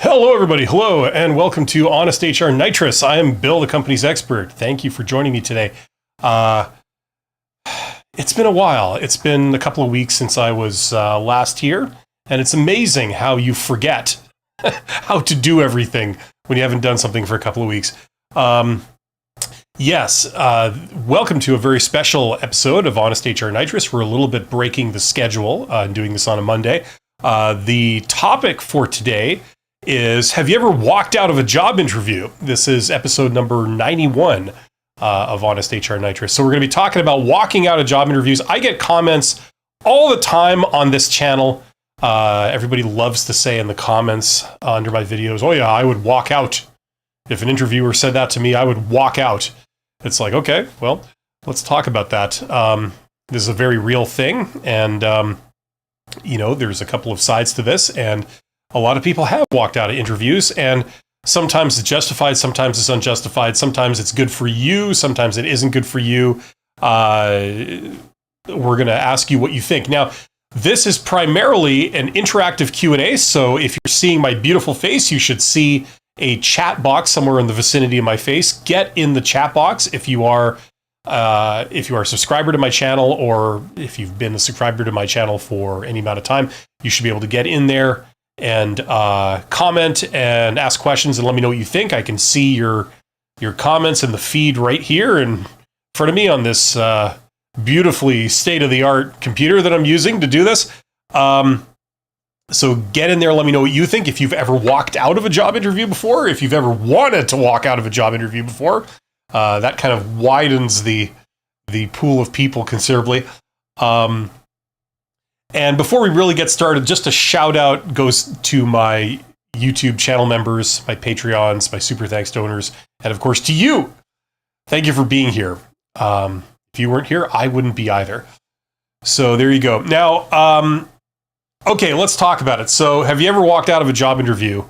Hello, everybody. Hello, and welcome to Honest HR Nitrous. I am Bill, the company's expert. Thank you for joining me today. It's been a while. It's been a couple of weeks since I was last here, and it's amazing how you forget how to do everything when you haven't done something for a couple of weeks. Welcome to a very special episode of Honest HR Nitrous. We're a little bit breaking the schedule and doing this on a Monday. The topic for today is, have you ever walked out of a job interview? This is episode number 91 of Honest HR Nitrous. So we're going to be talking about walking out of job interviews. I get comments all the time on this channel. Everybody loves to say in the comments under my videos, oh yeah, I would walk out. If an interviewer said that to me, I would walk out. It's like, okay, well, let's talk about that. This is a very real thing. And, there's a couple of sides to this. And a lot of people have walked out of interviews, and sometimes it's justified, sometimes it's unjustified, sometimes it's good for you, sometimes it isn't good for you. We're going to ask you what you think. Now, this is primarily an interactive Q&A, so if you're seeing my beautiful face, you should see a chat box somewhere in the vicinity of my face. Get in the chat box if you are a subscriber to my channel, or if you've been a subscriber to my channel for any amount of time. You should be able to get in there and comment and ask questions and let me know what you think. I can see your comments in the feed right here in front of me on this beautifully state-of-the-art computer that I'm using to do this. So get in there, let me know what you think. If you've ever walked out of a job interview before, if you've ever wanted to walk out of a job interview before, that kind of widens the pool of people considerably. And before we really get started, just a shout out goes to my YouTube channel members, my Patreons, my super thanks donors, and of course to you. Thank you for being here. If you weren't here, I wouldn't be either. So there you go. Now, okay, let's talk about it. So have you ever walked out of a job interview?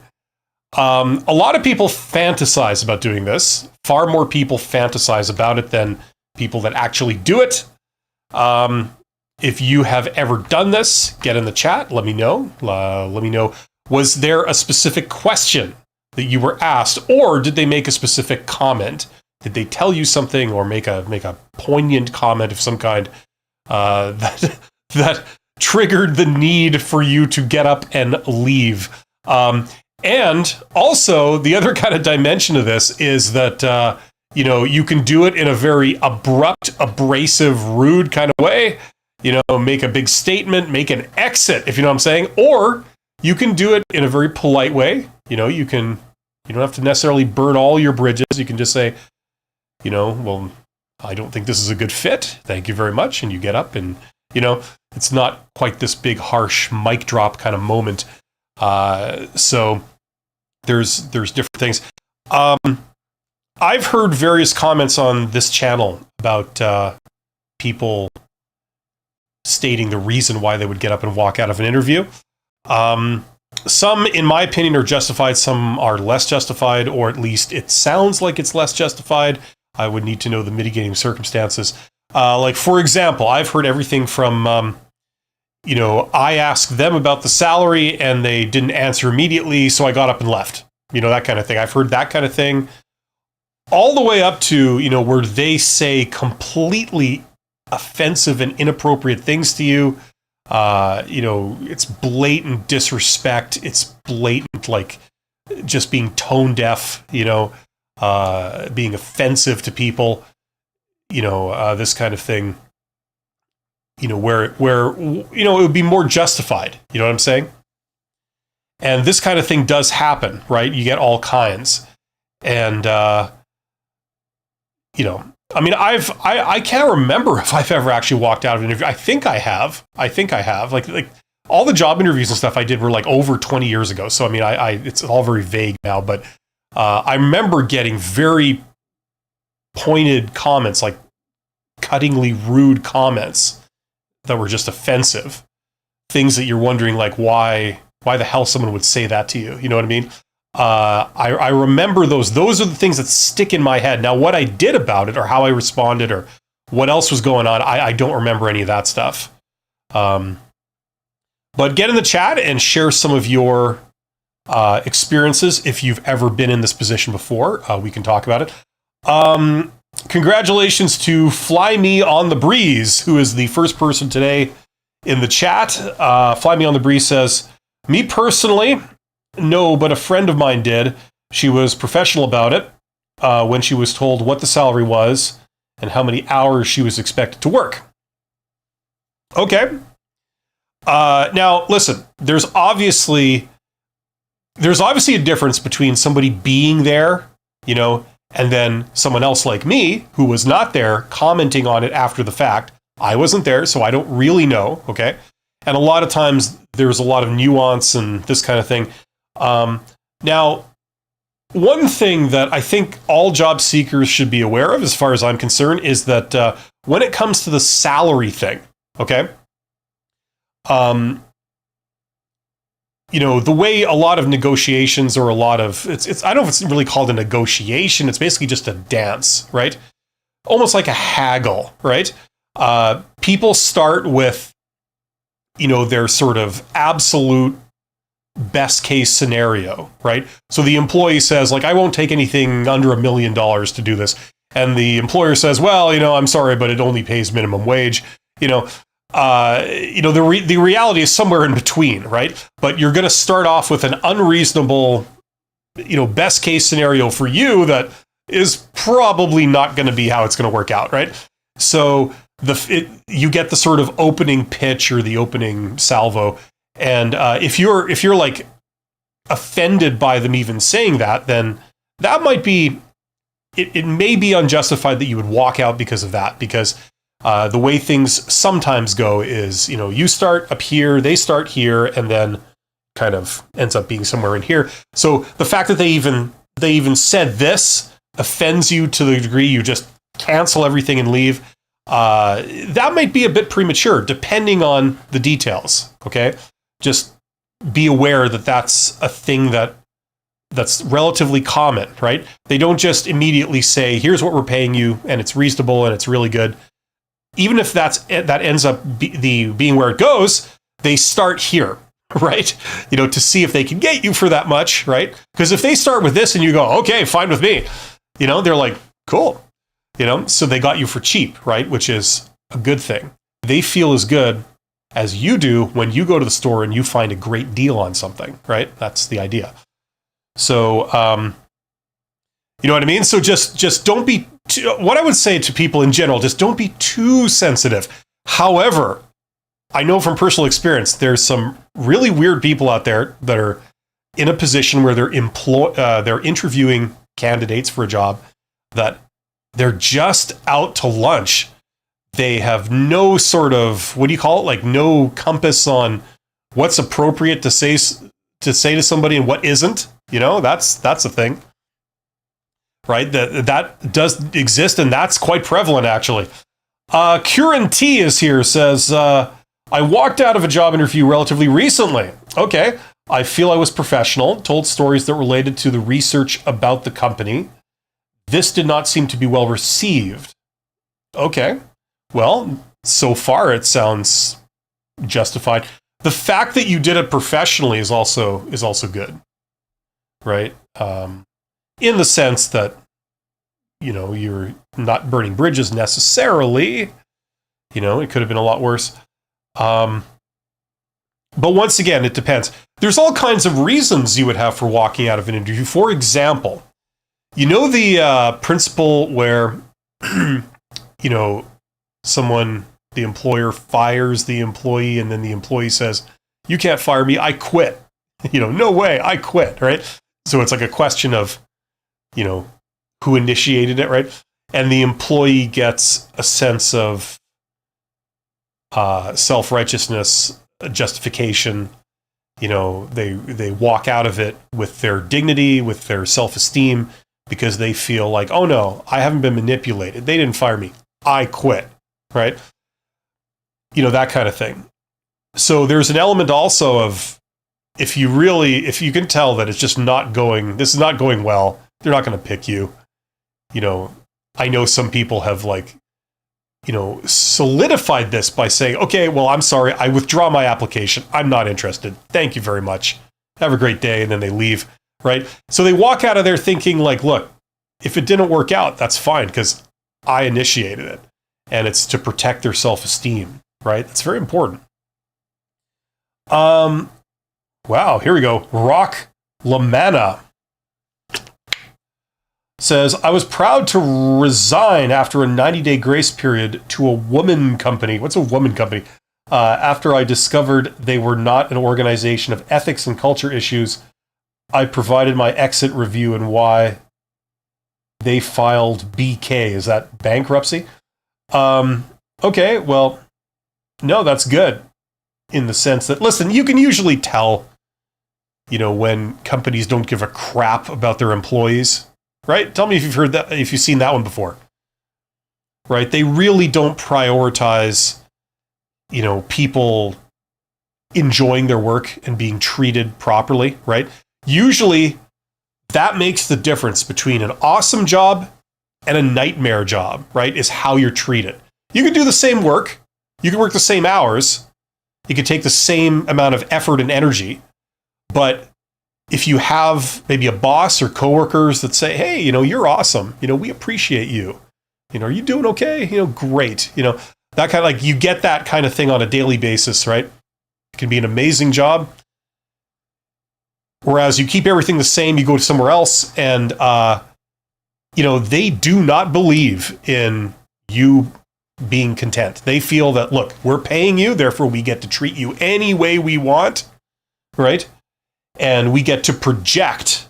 A lot of people fantasize about doing this. Far more people fantasize about it than people that actually do it. If you have ever done this, get in the chat. Let me know. Was there a specific question that you were asked, or did they make a specific comment? Did they tell you something, or make a poignant comment of some kind that triggered the need for you to get up and leave? And also, the other kind of dimension of this is that you can do it in a very abrupt, abrasive, rude kind of way. Make a big statement, make an exit, if you know what I'm saying. Or you can do it in a very polite way. You don't have to necessarily burn all your bridges. You can just say, well, I don't think this is a good fit. Thank you very much. And you get up and, it's not quite this big, harsh mic drop kind of moment. So there's different things. I've heard various comments on this channel about people stating the reason why they would get up and walk out of an interview. Some, in my opinion, are justified. Some are less justified, or at least it sounds like it's less justified. I would need to know the mitigating circumstances. Like, for example, I've heard everything from, I asked them about the salary and they didn't answer immediately, so I got up and left. That kind of thing. I've heard that kind of thing. All the way up to, where they say completely offensive and inappropriate things to you. It's blatant disrespect. It's blatant, like, just being tone deaf, being offensive to people, this kind of thing, where it would be more justified. You know what I'm saying? And this kind of thing does happen, right? You get all kinds. And, I can't remember if I've ever actually walked out of an interview. I think I have. Like all the job interviews and stuff I did were like over 20 years ago. So, it's all very vague now, but I remember getting very pointed comments, like cuttingly rude comments that were just offensive. Things that you're wondering, like, why the hell someone would say that to you? You know what I mean? I remember those. Those are the things that stick in my head. Now, what I did about it, or how I responded, or what else was going on, I don't remember any of that stuff. But get in the chat and share some of your experiences. If you've ever been in this position before, we can talk about it. Congratulations to Fly Me on the Breeze, who is the first person today in the chat. Fly Me on the Breeze says, me personally, no, but a friend of mine did. She was professional about it when she was told what the salary was and how many hours she was expected to work. Okay. Now, listen, there's obviously a difference between somebody being there, and then someone else like me who was not there commenting on it after the fact. I wasn't there, so I don't really know, okay? And a lot of times there's a lot of nuance and this kind of thing. Now, one thing that I think all job seekers should be aware of, as far as I'm concerned, is that when it comes to the salary thing, okay? The way a lot of negotiations or a lot of, I don't know if it's really called a negotiation, it's basically just a dance, right? Almost like a haggle, right? People start with, their sort of absolute best case scenario, right? So the employee says, like, I won't take anything under $1 million to do this. And the employer says, well, I'm sorry, but it only pays minimum wage. The reality is somewhere in between, right? But you're going to start off with an unreasonable, best case scenario for you that is probably not going to be how it's going to work out, right? So you get the sort of opening pitch or the opening salvo, and if you're like offended by them even saying that, then that might be it may be unjustified that you would walk out because of that, because the way things sometimes go is, you start up here, they start here, and then kind of ends up being somewhere in here. So the fact that they even said this offends you to the degree you just cancel everything and leave, that might be a bit premature, depending on the details, okay? Just be aware that that's a thing that's relatively common, right? They don't just immediately say, here's what we're paying you, and it's reasonable, and it's really good. Even if that ends up being where it goes, they start here, right? To see if they can get you for that much, right? Because if they start with this and you go, okay, fine with me, they're like, cool, so they got you for cheap, right? Which is a good thing. They feel as good as you do when you go to the store and you find a great deal on something, right? That's the idea. So, you know what I mean? So just don't be, what I would say to people in general, just don't be too sensitive. However, I know from personal experience, there's some really weird people out there that are in a position where they're interviewing candidates for a job that they're just out to lunch. They have no sort of, what do you call it? Like no compass on what's appropriate to say to somebody and what isn't. That's a thing. Right? That does exist, and that's quite prevalent, actually. Kieran T is here, says, I walked out of a job interview relatively recently. Okay. I feel I was professional, told stories that related to the research about the company. This did not seem to be well received. Okay. Well, so far it sounds justified. The fact that you did it professionally is also good. Right? In the sense that, you're not burning bridges necessarily. It could have been a lot worse. But once again, it depends. There's all kinds of reasons you would have for walking out of an interview. For example, the principle where, the employer fires the employee and then the employee says, you can't fire me, I quit. No way, I quit, right? So it's like a question of, who initiated it, right? And the employee gets a sense of self-righteousness, justification. They walk out of it with their dignity, with their self-esteem, because they feel like, oh no, I haven't been manipulated. They didn't fire me. I quit, right? That kind of thing. So there's an element also of, if you can tell that it's just this is not going well, they're not going to pick you. I know some people have solidified this by saying, okay, well, I'm sorry, I withdraw my application. I'm not interested. Thank you very much. have a great day, and then they leave, right? So they walk out of there thinking like, look, if it didn't work out, that's fine because I initiated it. And it's to protect their self-esteem, right? That's very important. Wow, here we go. Rock Lamana says, I was proud to resign after a 90-day grace period to a woman company. What's a woman company? After I discovered they were not an organization of ethics and culture issues, I provided my exit review and why they filed BK. Is that bankruptcy? Okay, well, no, that's good in the sense that, listen, you can usually tell, when companies don't give a crap about their employees, right? Tell me if you've heard that, if you've seen that one before, right? They really don't prioritize, people enjoying their work and being treated properly, right? Usually that makes the difference between an awesome job and a nightmare job, right? Is how you're treated. You can do the same work. You can work the same hours. You can take the same amount of effort and energy. But if you have maybe a boss or coworkers that say, hey, you're awesome. We appreciate you. Are you doing okay? Great. That kind of you get that kind of thing on a daily basis, right? It can be an amazing job. Whereas you keep everything the same, you go to somewhere else and, they do not believe in you being content. They feel that, look, we're paying you, therefore we get to treat you any way we want, right? And we get to project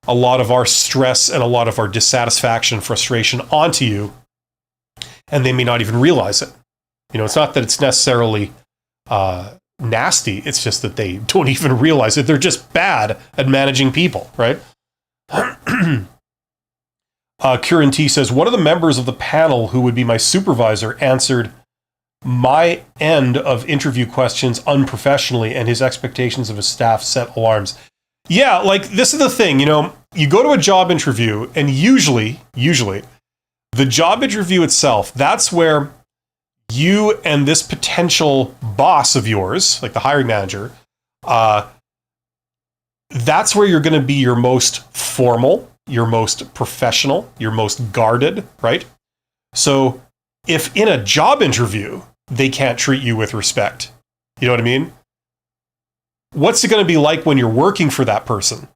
a lot of our stress and a lot of our dissatisfaction, frustration onto you, and they may not even realize it. It's not that it's necessarily nasty, it's just that they don't even realize it. They're just bad at managing people, right? Kieran T says, one of the members of the panel who would be my supervisor answered my end of interview questions unprofessionally, and his expectations of his staff set alarms. Yeah, this is the thing, you go to a job interview, and usually, the job interview itself, that's where you and this potential boss of yours, like the hiring manager, that's where you're going to be your most formal, your most professional, your most guarded, right? So if in a job interview, they can't treat you with respect, you know what I mean? What's it going to be like when you're working for that person?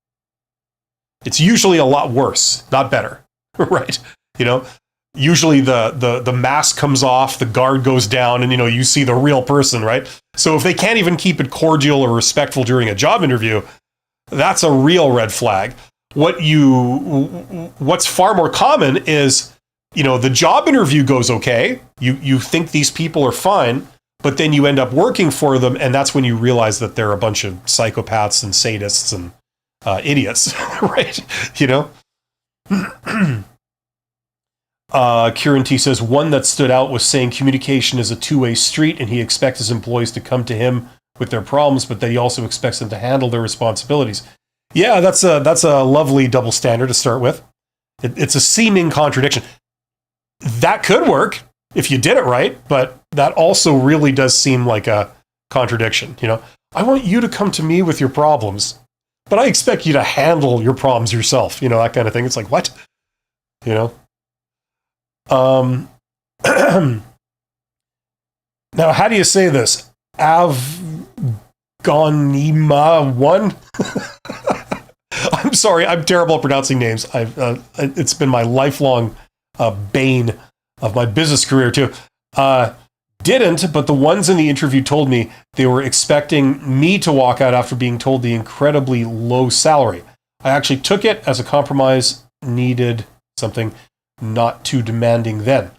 It's usually a lot worse, not better, right? Usually the mask comes off, the guard goes down, and you see the real person, right? So if they can't even keep it cordial or respectful during a job interview, that's a real red flag. What's far more common is, the job interview goes okay. You think these people are fine, but then you end up working for them, and that's when you realize that they're a bunch of psychopaths and sadists and idiots, right? Kieran T says, one that stood out was saying communication is a two-way street, and he expects his employees to come to him with their problems, but that he also expects them to handle their responsibilities. Yeah, that's a lovely double standard to start with. It's a seeming contradiction. That could work if you did it right, but that also really does seem like a contradiction. I want you to come to me with your problems, but I expect you to handle your problems yourself. That kind of thing. It's like, what? Now, how do you say this? Avgonima 1? I'm sorry, I'm terrible at pronouncing names. It's been my lifelong bane of my business career too. Didn't, but the ones in the interview told me they were expecting me to walk out after being told the incredibly low salary. I actually took it as a compromise, needed something not too demanding then.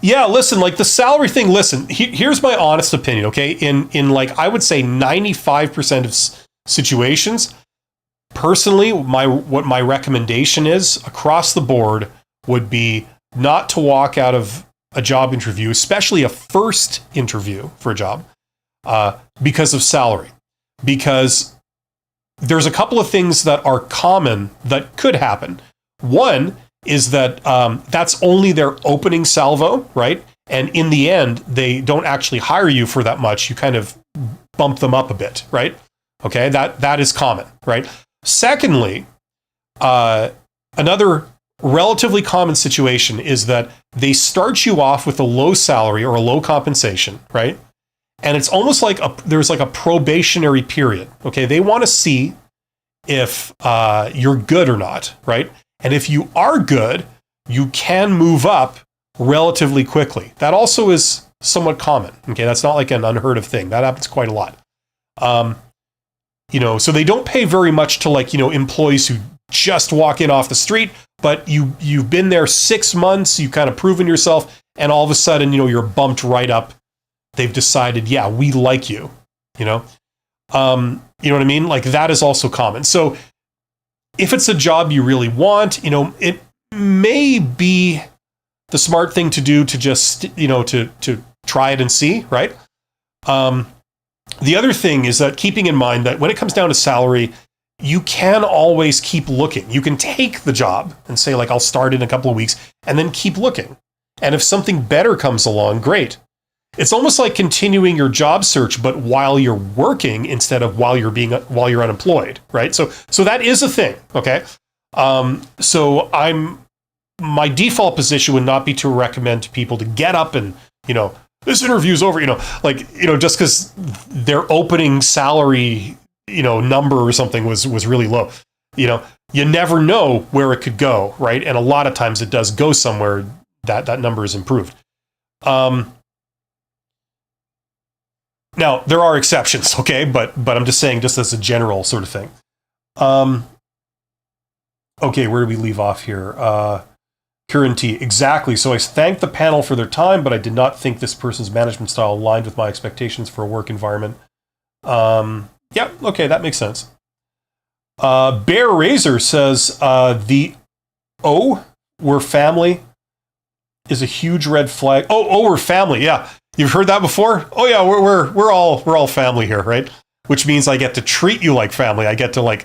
Yeah, listen, the salary thing, listen, here's my honest opinion, okay? In I would say 95% of situations, personally, what my recommendation is across the board would be not to walk out of a job interview, especially a first interview for a job, because of salary. Because there's a couple of things that are common that could happen. One is that that's only their opening salvo, right? And in the end, they don't actually hire you for that much. You kind of bump them up a bit, right? Okay, that is common, right? Secondly, another relatively common situation is that they start you off with a low salary or a low compensation, right? And it's almost like there's like a probationary period. Okay, they want to see if you're good or not, right? And if you are good, you can move up relatively quickly. That also is somewhat common. Okay, that's not like an unheard of thing. That happens quite a lot. So they don't pay very much to employees who just walk in off the street, but you've been there 6 months, you've kind of proven yourself, and all of a sudden, you're bumped right up. They've decided, yeah, we like you, you know what I mean? Like that is also common. So if it's a job you really want, it may be the smart thing to do to just, to try it and see, right? The other thing is that keeping in mind that when it comes down to salary, you can always keep looking. You can take the job and say, like, I'll start in a couple of weeks and then keep looking. And if something better comes along, great. It's almost like continuing your job search, but while you're working instead of while you're unemployed, right? So that is a thing, okay? My default position would not be to recommend to people to get up and, this interview's over, just because their opening salary, number or something was really low. You never know where it could go, right? And a lot of times it does go somewhere that number is improved. Now, there are exceptions, okay? But I'm just saying, just as a general sort of thing. Okay, where do we leave off here? Kieran T. Exactly. So I thanked the panel for their time, but I did not think this person's management style aligned with my expectations for a work environment. Yeah, okay, that makes sense. Bear Razor says, the we're family is a huge red flag. Oh, we're family, yeah. You've heard that before? Oh yeah, we're all family here, right? Which means I get to treat you like family. I get to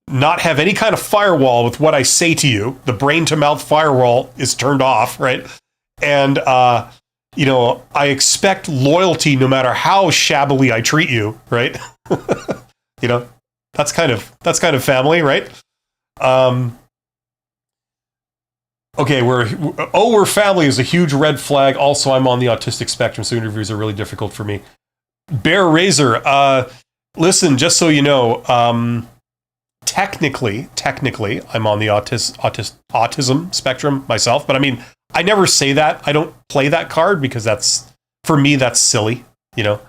not have any kind of firewall with what I say to you. The brain to mouth firewall is turned off, right? And I expect loyalty no matter how shabbily I treat you, right? That's kind of family, right? Okay, we're family is a huge red flag. Also, I'm on the autistic spectrum, so interviews are really difficult for me. Bear Razor, listen, just so you know, technically, I'm on the autism spectrum myself, but I mean, I never say that. I don't play that card because for me, that's silly, but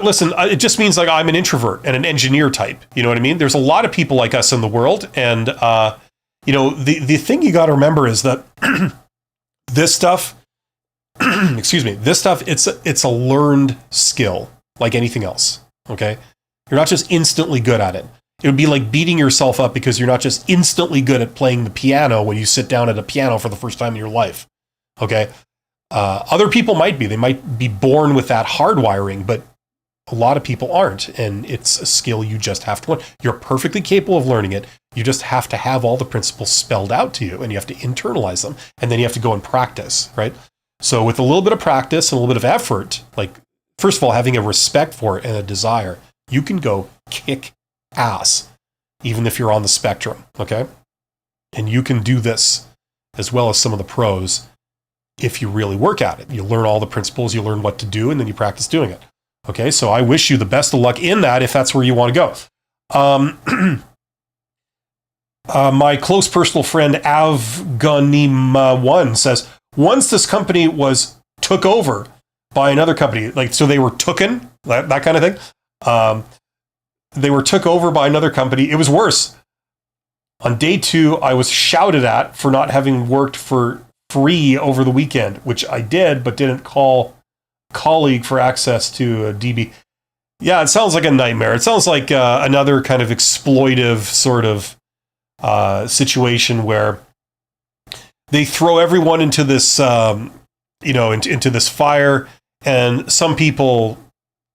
listen, it just means like I'm an introvert and an engineer type. You know what I mean? There's a lot of people like us in the world, and the thing you got to remember is that this stuff, it's a learned skill like anything else. Okay, you're not just instantly good at it. It would be like beating yourself up because you're not just instantly good at playing the piano when you sit down at a piano for the first time in your life. Okay, other people might be. They might be born with that hardwiring, but a lot of people aren't, and it's a skill you just have to learn. You're perfectly capable of learning it. You just have to have all the principles spelled out to you, and you have to internalize them, and then you have to go and practice, right? So with a little bit of practice and a little bit of effort, like, first of all, having a respect for it and a desire, you can go kick ass, even if you're on the spectrum, okay? And you can do this as well as some of the pros if you really work at it. You learn all the principles, you learn what to do, and then you practice doing it. Okay, so I wish you the best of luck in that if that's where you want to go. My close personal friend Avganim1 says, once this company took over by another company, so they were tooken, that kind of thing. They were took over by another company. It was worse. On day 2, I was shouted at for not having worked for free over the weekend, which I did, but didn't call colleague for access to a DB. Yeah, it sounds like a nightmare. It sounds like another kind of exploitive sort of situation where they throw everyone into this, into this fire, and some people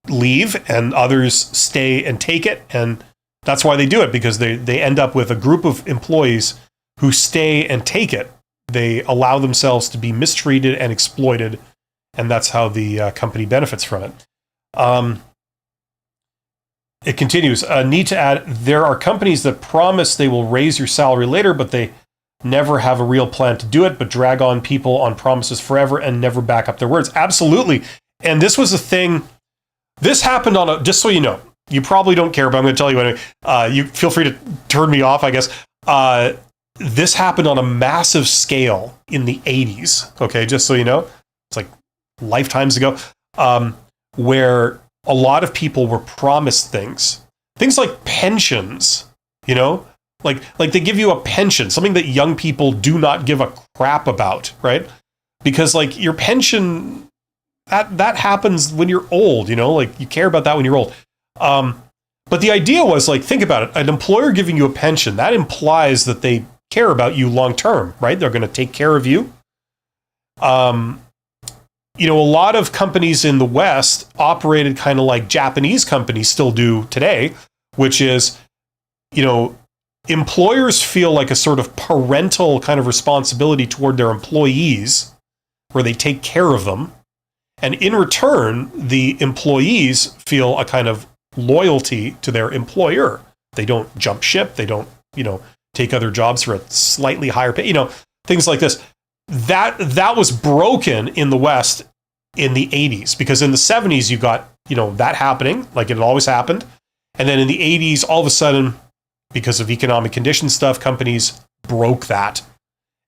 leave and others stay and take it, and that's why they do it, because they end up with a group of employees who stay and take it. They allow themselves to be mistreated and exploited, and that's how the company benefits from it. It continues. Need to add, there are companies that promise they will raise your salary later, but they never have a real plan to do it, but drag on people on promises forever and never back up their words. Absolutely. And this was a thing. This happened on a, just so you know, you probably don't care, but I'm going to tell you anyway. You feel free to turn me off, I guess. This happened on a massive scale in the 80s. Okay, just so you know, it's like lifetimes ago, where a lot of people were promised things like pensions, you know, like they give you a pension, something that young people do not give a crap about, right? Because like your pension, that happens when you're old, you know, like you care about that when you're old. But the idea was like, think about it. An employer giving you a pension, that implies that they care about you long term, right? They're going to take care of you. You know, a lot of companies in the West operated kind of like Japanese companies still do today, which is, you know, employers feel like a sort of parental kind of responsibility toward their employees, where they take care of them. And in return, the employees feel a kind of loyalty to their employer. They don't jump ship. They don't, you know, take other jobs for a slightly higher pay, you know, things like this. That was broken in the West in the 80s, because in the 70s you got, you know, that happening like it had always happened. And then in the 80s, all of a sudden, because of economic conditions stuff, companies broke that.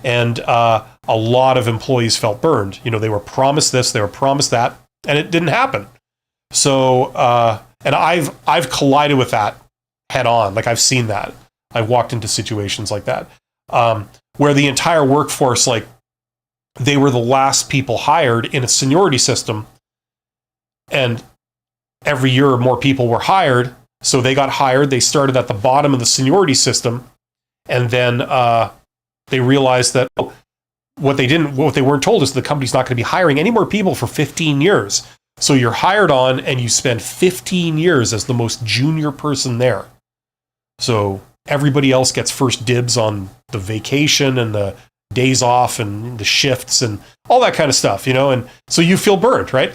And a lot of employees felt burned. You know, they were promised this, they were promised that, and it didn't happen. So, and I've collided with that head on. Like I've seen that. I've walked into situations like that, where the entire workforce, like they were the last people hired in a seniority system, and every year more people were hired. So they got hired. They started at the bottom of the seniority system, and then they realized that what they weren't told is the company's not going to be hiring any more people for 15 years. So you're hired on, and you spend 15 years as the most junior person there. So everybody else gets first dibs on the vacation and the days off and the shifts and all that kind of stuff, you know, and so you feel burned, right?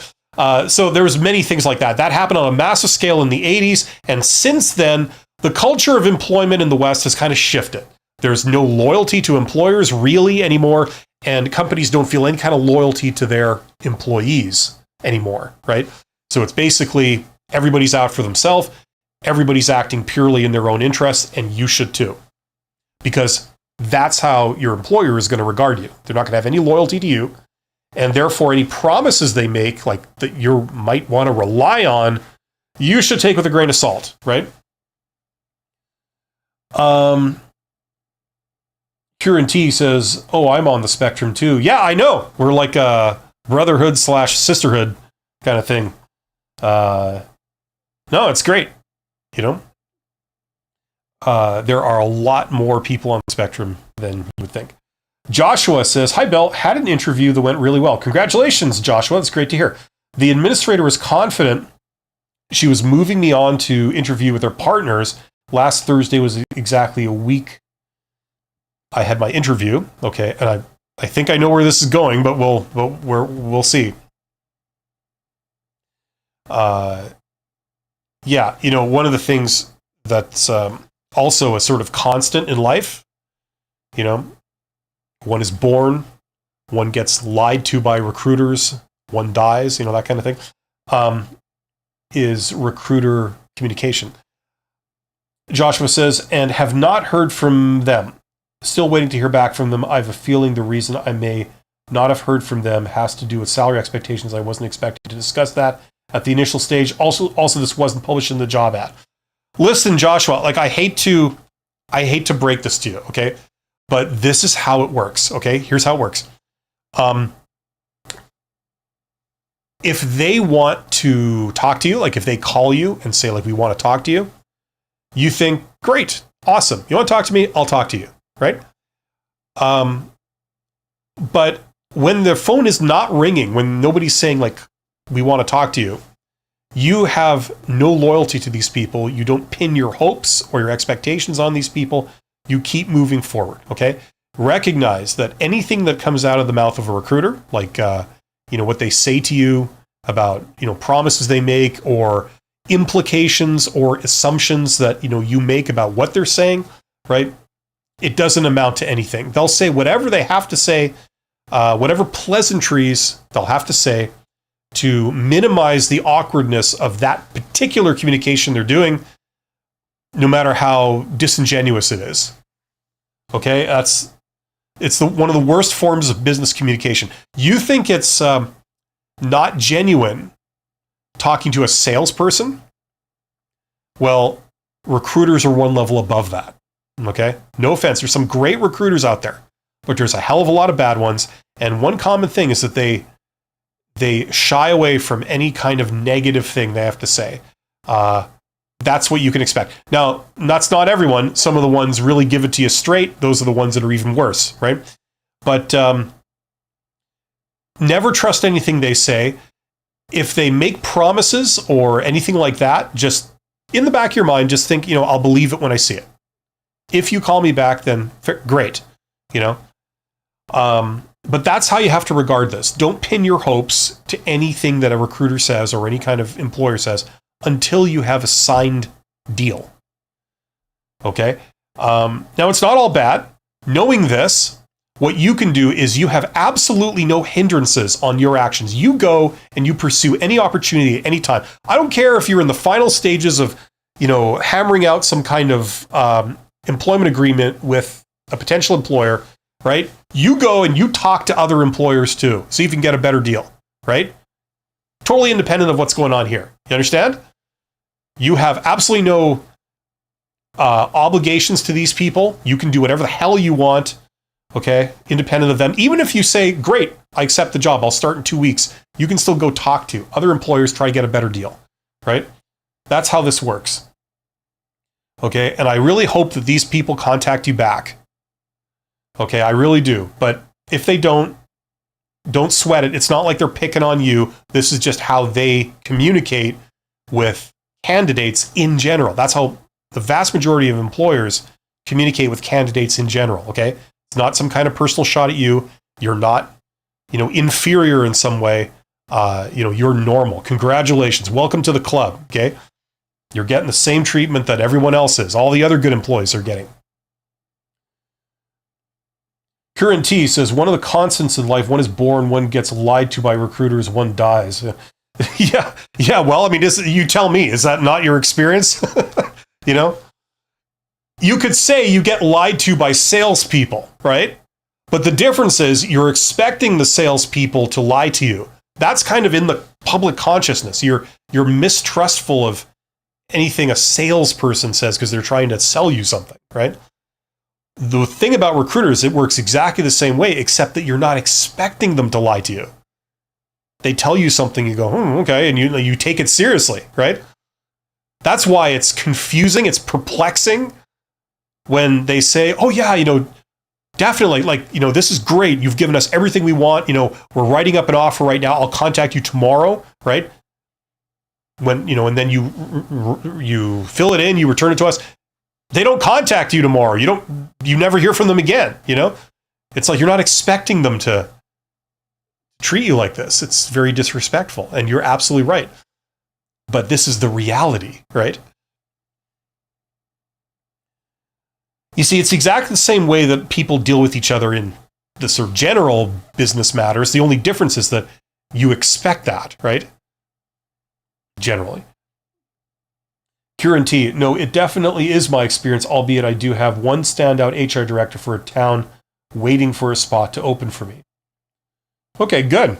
So there was many things like that. That happened on a massive scale in the 80s. And since then, the culture of employment in the West has kind of shifted. There's no loyalty to employers really anymore, and companies don't feel any kind of loyalty to their employees anymore, right? So it's basically everybody's out for themselves. Everybody's acting purely in their own interests, and you should too. Because that's how your employer is going to regard you. They're not going to have any loyalty to you. And therefore, any promises they make, like that you might want to rely on, you should take with a grain of salt, right? Kieran T says, "Oh, I'm on the spectrum too." Yeah, I know. We're like a brotherhood / sisterhood kind of thing. No, it's great. You know, there are a lot more people on the spectrum than you would think. Joshua says, "Hi, Bill. Had an interview that went really well. Congratulations, Joshua. That's great to hear. The administrator was confident she was moving me on to interview with her partners. Last Thursday was exactly a week I had my interview." Okay, and I think I know where this is going, but we'll see. Yeah, you know, one of the things that's also a sort of constant in life, you know, one is born, one gets lied to by recruiters, one dies, you know, that kind of thing, is recruiter communication. Joshua says, "And have not heard from them. Still waiting to hear back from them. I have a feeling the reason I may not have heard from them has to do with salary expectations. I wasn't expecting to discuss that at the initial stage. Also, this wasn't published in the job ad." Listen, Joshua, like I hate to break this to you, okay? But this is how it works, okay? Here's how it works. If they want to talk to you, like if they call you and say, like, we want to talk to you, you think, great, awesome. You want to talk to me? I'll talk to you, right? But when the phone is not ringing, when nobody's saying, like, we want to talk to you, you have no loyalty to these people. You don't pin your hopes or your expectations on these people. You keep moving forward, okay? Recognize that anything that comes out of the mouth of a recruiter, like, you know, what they say to you about, you know, promises they make, or, implications or assumptions that, you make about what they're saying, right? It doesn't amount to anything. They'll say whatever they have to say, whatever pleasantries they'll have to say to minimize the awkwardness of that particular communication they're doing, no matter how disingenuous it is. Okay, it's one of the worst forms of business communication. You think it's not genuine talking to a salesperson? Well, recruiters are one level above that. Okay, no offense. There's some great recruiters out there, but there's a hell of a lot of bad ones. And one common thing is that they shy away from any kind of negative thing they have to say. That's what you can expect. Now, that's not everyone. Some of the ones really give it to you straight. Those are the ones that are even worse, right? But never trust anything they say. If they make promises or anything like that, just in the back of your mind, just think, I'll believe it when I see it. If you call me back, then great, But that's how you have to regard this. Don't pin your hopes to anything that a recruiter says or any kind of employer says until you have a signed deal. Okay? Now, it's not all bad. Knowing this, what you can do is you have absolutely no hindrances on your actions. You go and you pursue any opportunity at any time. I don't care if you're in the final stages of, hammering out some kind of employment agreement with a potential employer, right? You go and you talk to other employers too, see if you can get a better deal, right? Totally independent of what's going on here. You understand? You have absolutely no obligations to these people. You can do whatever the hell you want, okay? Independent of them. Even if you say, great, I accept the job, I'll start in 2 weeks, you can still go talk to other employers, try to get a better deal, right? That's how this works. Okay, and I really hope that these people contact you back. Okay, I really do. But if they don't sweat it. It's not like they're picking on you. This is just how they communicate with candidates in general. That's how the vast majority of employers communicate with candidates in general, okay? It's not some kind of personal shot at you. You're not, inferior in some way. You're normal. Congratulations. Welcome to the club, okay? You're getting the same treatment that everyone else is. All the other good employees are getting. Current T says, one of the constants in life, one is born, one gets lied to by recruiters, one dies. Yeah. Well, I mean, you tell me, is that not your experience? You could say you get lied to by salespeople, right? But the difference is you're expecting the salespeople to lie to you. That's kind of in the public consciousness. You're mistrustful of anything a salesperson says because they're trying to sell you something, right? The thing about recruiters, it works exactly the same way, except that you're not expecting them to lie to you. They tell you something, you go, okay, and you take it seriously, right? That's why it's confusing, it's perplexing when they say, oh yeah, definitely, this is great, you've given us everything we want, we're writing up an offer right now, I'll contact you tomorrow, right? When, and then you fill it in, you return it to us. They don't contact you tomorrow. You never hear from them again, It's like you're not expecting them to treat you like this. It's very disrespectful, and you're absolutely right. But this is the reality, right? You see, it's exactly the same way that people deal with each other in the sort of general business matters. The only difference is that you expect that, right? Generally. Kieran T, no, it definitely is my experience, albeit I do have one standout HR director for a town waiting for a spot to open for me. Okay, good.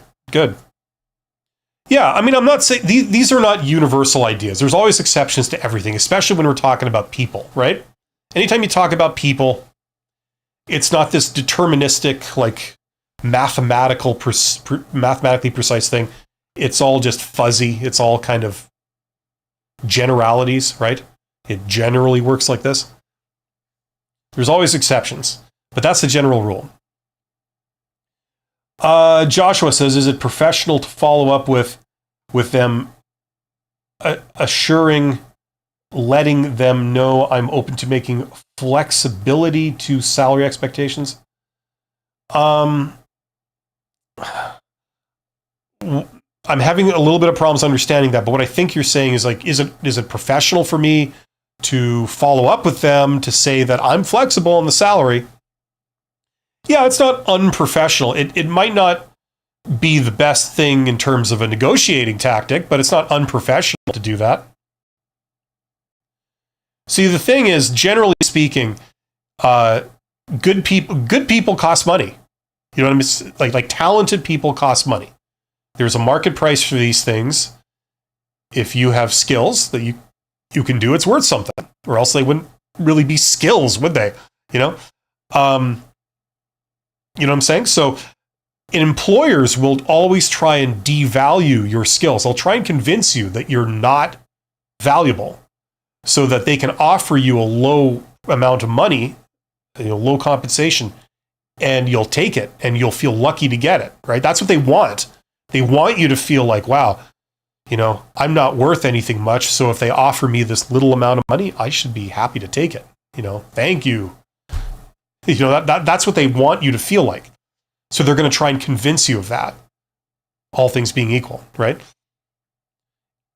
Yeah, I mean, I'm not saying these are not universal ideas. There's always exceptions to everything, especially when we're talking about people, right? Anytime you talk about people, it's not this deterministic, mathematically precise thing. It's all just fuzzy. It's all kind of generalities, right? It generally works like this. There's always exceptions, but that's the general rule. Joshua says, is it professional to follow up with them, assuring, letting them know I'm open to making flexibility to salary expectations? I'm having a little bit of problems understanding that, but what I think you're saying is like, is it professional for me to follow up with them to say that I'm flexible on the salary? Yeah, it's not unprofessional. It might not be the best thing in terms of a negotiating tactic, but it's not unprofessional to do that. See, the thing is, generally speaking, good people cost money. You know what I mean? Like talented people cost money. There's a market price for these things. If you have skills that you can do, it's worth something, or else they wouldn't really be skills, would they? You know what I'm saying? So employers will always try and devalue your skills. They'll try and convince you that you're not valuable so that they can offer you a low amount of money, low compensation, and you'll take it and you'll feel lucky to get it, right? That's what they want. They want you to feel like, wow, I'm not worth anything much. So if they offer me this little amount of money, I should be happy to take it. Thank you. That's what they want you to feel like. So they're going to try and convince you of that, all things being equal, right?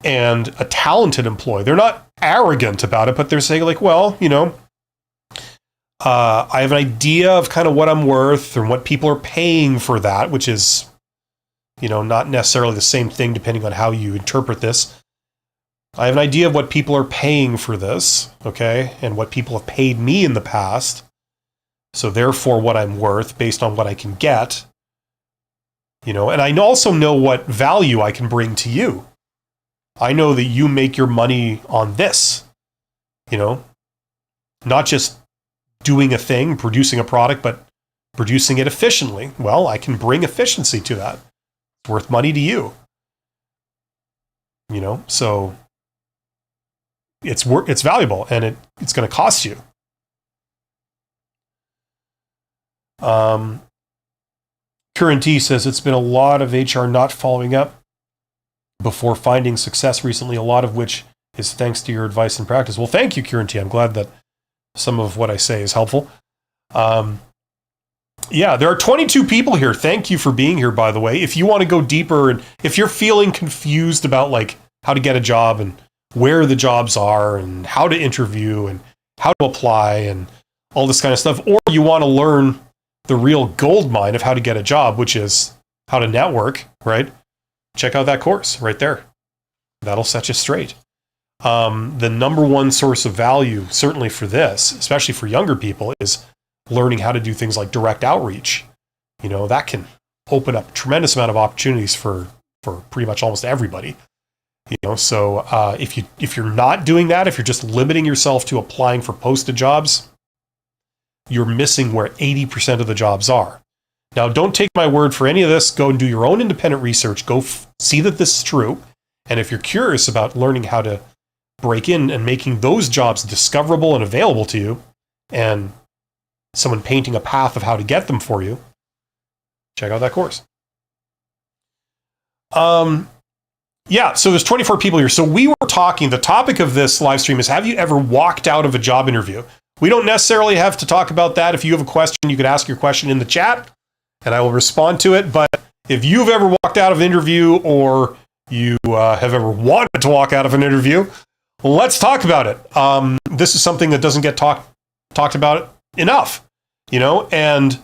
And a talented employee, they're not arrogant about it, but they're saying like, well, I have an idea of kind of what I'm worth and what people are paying for that, which is, not necessarily the same thing depending on how you interpret this. I have an idea of what people are paying for this, okay, and what people have paid me in the past. So therefore, what I'm worth based on what I can get, and I also know what value I can bring to you. I know that you make your money on this, not just doing a thing, producing a product, but producing it efficiently. Well, I can bring efficiency to that. It's worth money to you. So it's valuable, and it's going to cost you. Current T says it's been a lot of HR not following up before finding success recently, a lot of which is thanks to your advice and practice. Well, thank you, Current T. I'm glad that some of what I say is helpful. Yeah, there are 22 people here. Thank you for being here, by the way. If you want to go deeper, and if you're feeling confused about like how to get a job and where the jobs are and how to interview and how to apply and all this kind of stuff, or you want to learn the real gold mine of how to get a job, which is how to network, right? Check out that course right there. That'll set you straight. The number one source of value, certainly for this, especially for younger people, is learning how to do things like direct outreach. That can open up a tremendous amount of opportunities for pretty much almost everybody. So if you're not doing that, if you're just limiting yourself to applying for posted jobs, you're missing where 80% of the jobs are. Now, don't take my word for any of this. Go and do your own independent research. Go see that this is true. And if you're curious about learning how to break in and making those jobs discoverable and available to you, and someone painting a path of how to get them for you, check out that course. Yeah, so there's 24 people here. So we were talking, the topic of this live stream is, have you ever walked out of a job interview? We don't necessarily have to talk about that. If you have a question, you could ask your question in the chat, and I will respond to it. But if you've ever walked out of an interview, or you have ever wanted to walk out of an interview, let's talk about it. This is something that doesn't get talked about enough, and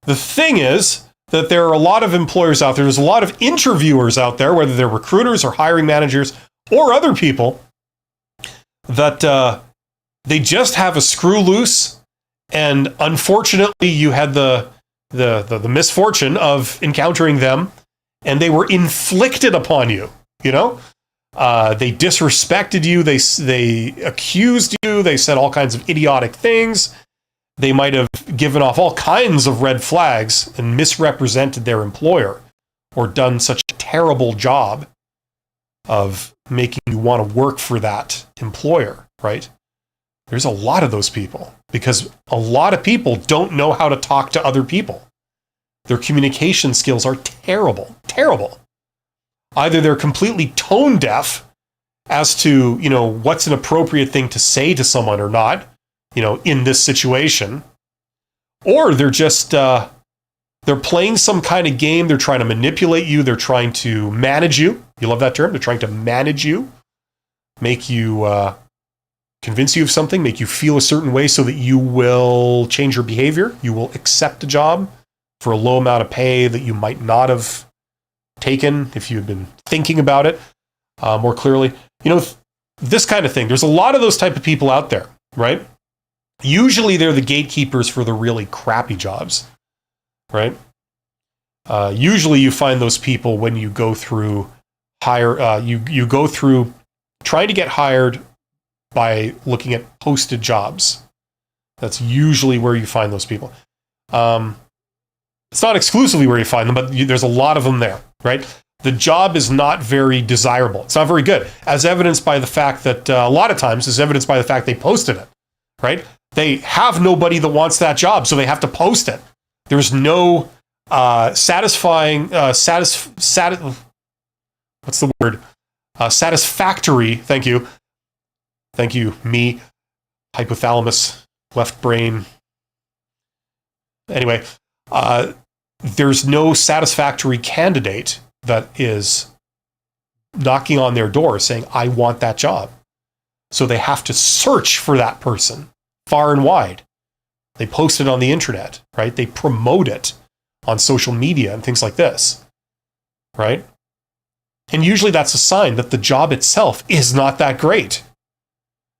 the thing is that there are a lot of employers out there. There's a lot of interviewers out there, whether they're recruiters or hiring managers or other people, that they just have a screw loose. And unfortunately, you had the misfortune of encountering them, and they were inflicted upon you. They disrespected you. They accused you. They said all kinds of idiotic things. They might have given off all kinds of red flags and misrepresented their employer, or done such a terrible job of making you want to work for that employer, right? There's a lot of those people, because a lot of people don't know how to talk to other people. Their communication skills are terrible, terrible. Either they're completely tone deaf as to, what's an appropriate thing to say to someone or not, in this situation, or they're just They're playing some kind of game. They're trying to manipulate you. They're trying to manage you. You love that term? They're trying to manage you, make you, convince you of something, make you feel a certain way so that you will change your behavior. You will accept a job for a low amount of pay that you might not have taken if you had been thinking about it more clearly. This kind of thing. There's a lot of those type of people out there, right? Usually they're the gatekeepers for the really crappy jobs, right? Usually you find those people when you go through you go through trying to get hired by looking at posted jobs. That's usually where you find those people. It's not exclusively where you find them, but there's a lot of them there, right? The job is not very desirable. It's not very good, as evidenced by the fact that a lot of times is evidenced by the fact they posted it, right? They have nobody that wants that job, so they have to post it. There's no satisfactory, thank you, me, hypothalamus, left brain. Anyway, there's no satisfactory candidate that is knocking on their door saying, I want that job. So they have to search for that person far and wide. They post it on the internet, right? They promote it on social media and things like this, right? And usually that's a sign that the job itself is not that great,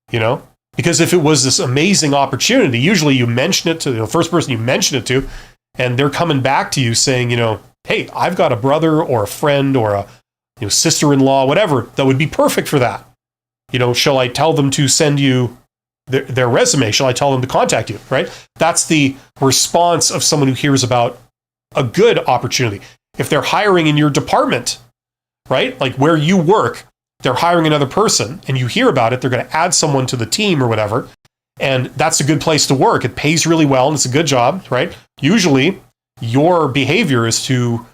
because if it was this amazing opportunity, usually you mention it to the first person you mention it to, and they're coming back to you saying, hey, I've got a brother or a friend or a sister-in-law, whatever, that would be perfect for that. Shall I tell them to send you their resume? Shall I tell them to contact you, right? That's the response of someone who hears about a good opportunity. If they're hiring in your department, right, like where you work, they're hiring another person and you hear about it, they're going to add someone to the team or whatever, and that's a good place to work. It pays really well and it's a good job, right? Usually your behavior is to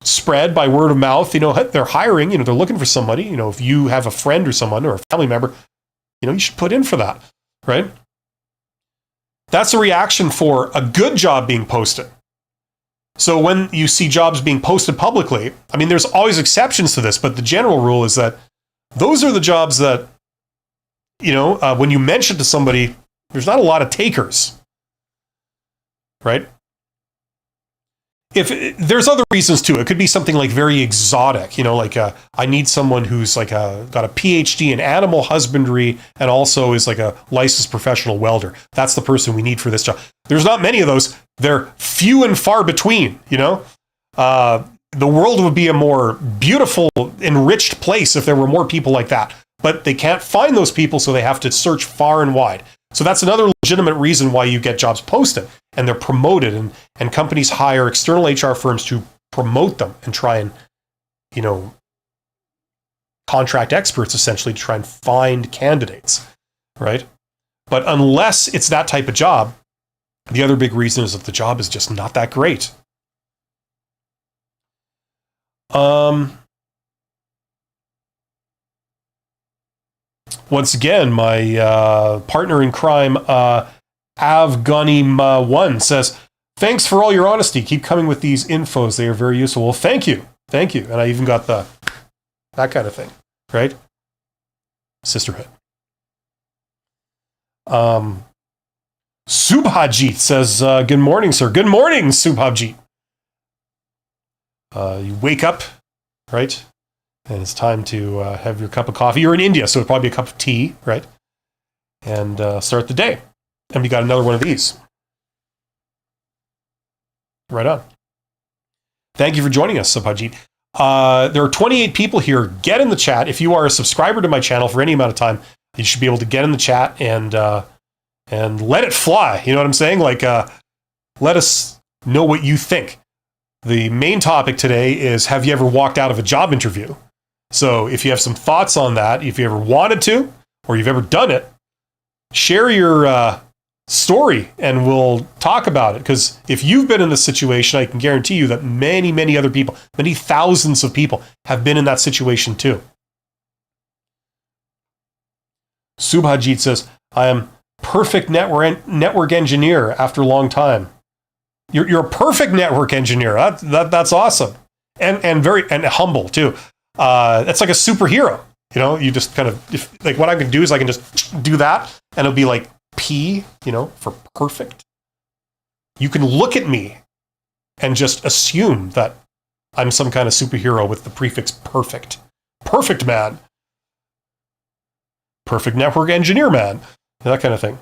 spread by word of mouth, they're hiring, they're looking for somebody, if you have a friend or someone or a family member, you should put in for that, right? That's a reaction for a good job being posted. So when you see jobs being posted publicly, there's always exceptions to this, but the general rule is that those are the jobs that, when you mention to somebody, there's not a lot of takers, right? If there's other reasons too, it could be something like very exotic, I need someone who's got a PhD in animal husbandry and also is like a licensed professional welder. That's the person we need for this job. There's not many of those. They're few and far between, The world would be a more beautiful, enriched place if there were more people like that. But they can't find those people, so they have to search far and wide. So that's another legitimate reason why you get jobs posted and they're promoted, and companies hire external HR firms to promote them and try and, contract experts essentially to try and find candidates, right? But unless it's that type of job, the other big reason is that the job is just not that great. Once again, my partner in crime, Avganim1 says, thanks for all your honesty. Keep coming with these infos. They are very useful. Well, thank you. Thank you. And I even got that kind of thing, right? Sisterhood. Subhajit says, good morning, sir. Good morning, Subhajit. You wake up, right? And it's time to have your cup of coffee. You're in India, so it'd probably be a cup of tea, right? And start the day. And we got another one of these. Right on. Thank you for joining us, Subhajit. There are 28 people here. Get in the chat. If you are a subscriber to my channel for any amount of time, you should be able to get in the chat and let it fly. You know what I'm saying? Let us know what you think. The main topic today is, have you ever walked out of a job interview? So if you have some thoughts on that, if you ever wanted to, or you've ever done it, share your story and we'll talk about it. Because if you've been in this situation, I can guarantee you that many, many other people, many thousands of people have been in that situation too. Subhajit says, I am perfect network engineer after a long time. You're a perfect network engineer. That's awesome, and very humble too. That's like a superhero. You know, you just kind of like what I can do is I can just do that, and it'll be like P, for perfect. You can look at me and just assume that I'm some kind of superhero with the prefix perfect. Perfect man. Perfect network engineer man. That kind of thing.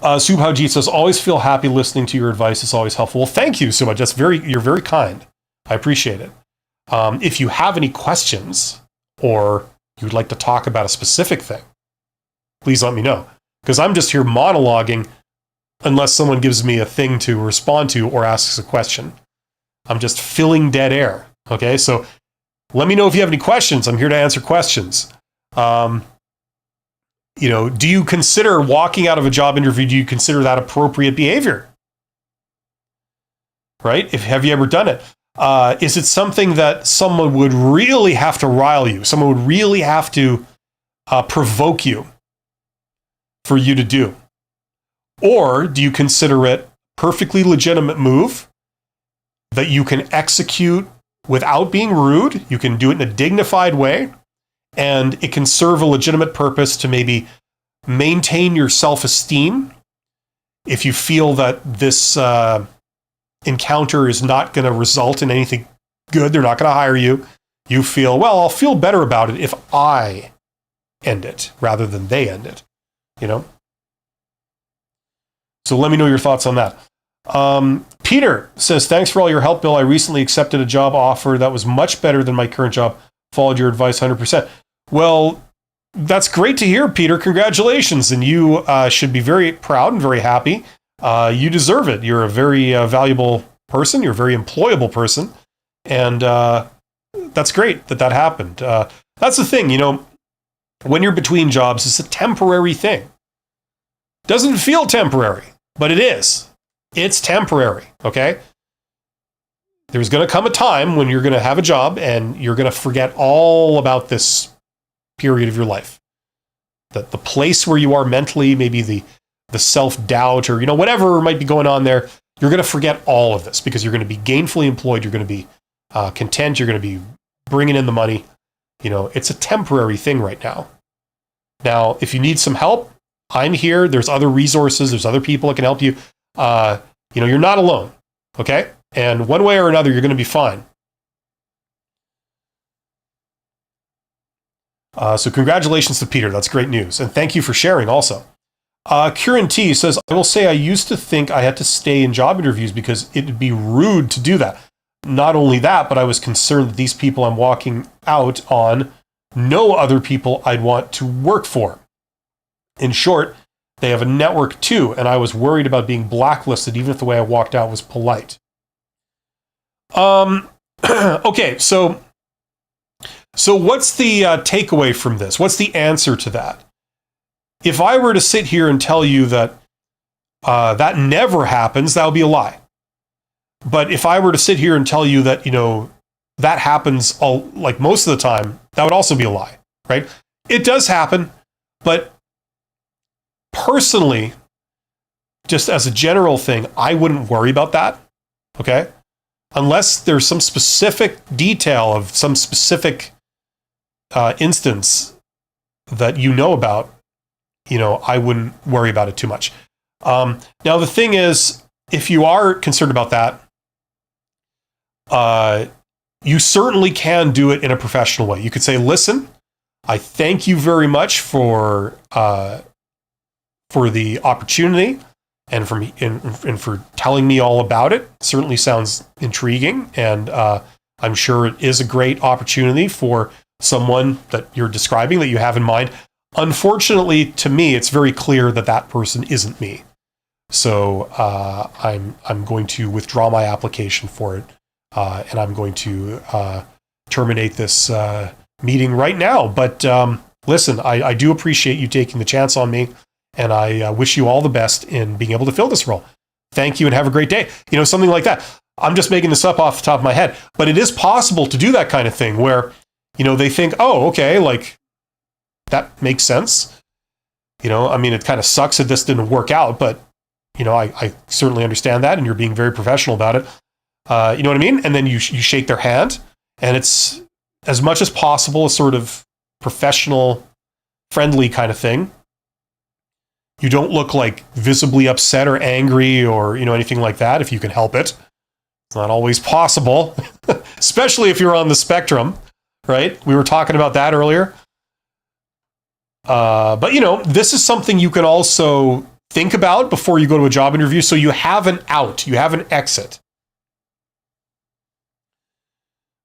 Subhajit says, always feel happy listening to your advice. It's always helpful. Well, thank you so much. You're very kind. I appreciate it. If you have any questions or you'd like to talk about a specific thing, please let me know. Because I'm just here monologuing unless someone gives me a thing to respond to or asks a question. I'm just filling dead air. Okay, so let me know if you have any questions. I'm here to answer questions. Do you consider walking out of a job interview, do you consider that appropriate behavior? Right? Have you ever done it? Is it something that someone would really have to rile you? Someone would really have to provoke you for you to do? Or do you consider it perfectly legitimate move that you can execute without being rude? You can do it in a dignified way, and it can serve a legitimate purpose to maybe maintain your self-esteem. If you feel that this encounter is not going to result in anything good, they're not going to hire you, you feel, well, I'll feel better about it if I end it rather than they end it, So let me know your thoughts on that. Peter says, thanks for all your help, Bill. I recently accepted a job offer that was much better than my current job. Followed your advice 100%. Well, that's great to hear, Peter. Congratulations. And you should be very proud and very happy. You deserve it. You're a very valuable person. You're a very employable person. And that's great that happened. That's the thing, when you're between jobs, it's a temporary thing. Doesn't feel temporary, but it is. It's temporary, okay? There's going to come a time when you're going to have a job and you're going to forget all about this period of your life. The place where you are mentally, maybe the self-doubt or, whatever might be going on there, you're going to forget all of this because you're going to be gainfully employed. You're going to be content. You're going to be bringing in the money. It's a temporary thing right now. Now, if you need some help, I'm here. There's other resources. There's other people that can help you. You're not alone. Okay? And one way or another, you're going to be fine. So congratulations to Peter. That's great news. And thank you for sharing also. Kieran T says, I will say I used to think I had to stay in job interviews because it would be rude to do that. Not only that, but I was concerned that these people I'm walking out on know other people I'd want to work for. In short, they have a network too, and I was worried about being blacklisted even if the way I walked out was polite. Okay, so what's the takeaway from this? What's the answer to that? If I were to sit here and tell you that that never happens, that would be a lie. But if I were to sit here and tell you that, that happens like most of the time, that would also be a lie, right? It does happen, but personally, just as a general thing, I wouldn't worry about that, okay? Unless there's some specific detail of some specific instance that you know about, I wouldn't worry about it too much. Now, the thing is, if you are concerned about that, you certainly can do it in a professional way. You could say, listen, I thank you very much for the opportunity and for telling me all about it. Certainly sounds intriguing, and I'm sure it is a great opportunity for someone that you're describing that you have in mind. Unfortunately, to me, it's very clear that that person isn't me. So I'm going to withdraw my application for it, and I'm going to terminate this meeting right now. But listen, I do appreciate you taking the chance on me, and I wish you all the best in being able to fill this role. Thank you, and have a great day. Something like that. I'm just making this up off the top of my head, but it is possible to do that kind of thing where, they think, oh, okay, like that makes sense. It kind of sucks that this didn't work out, but I certainly understand that, and you're being very professional about it. You know what I mean? And then you shake their hand, and it's as much as possible a sort of professional, friendly kind of thing. You don't look like visibly upset or angry or, anything like that if you can help it. It's not always possible, especially if you're on the spectrum, right? We were talking about that earlier. But, this is something you can also think about before you go to a job interview. So you have an out, you have an exit.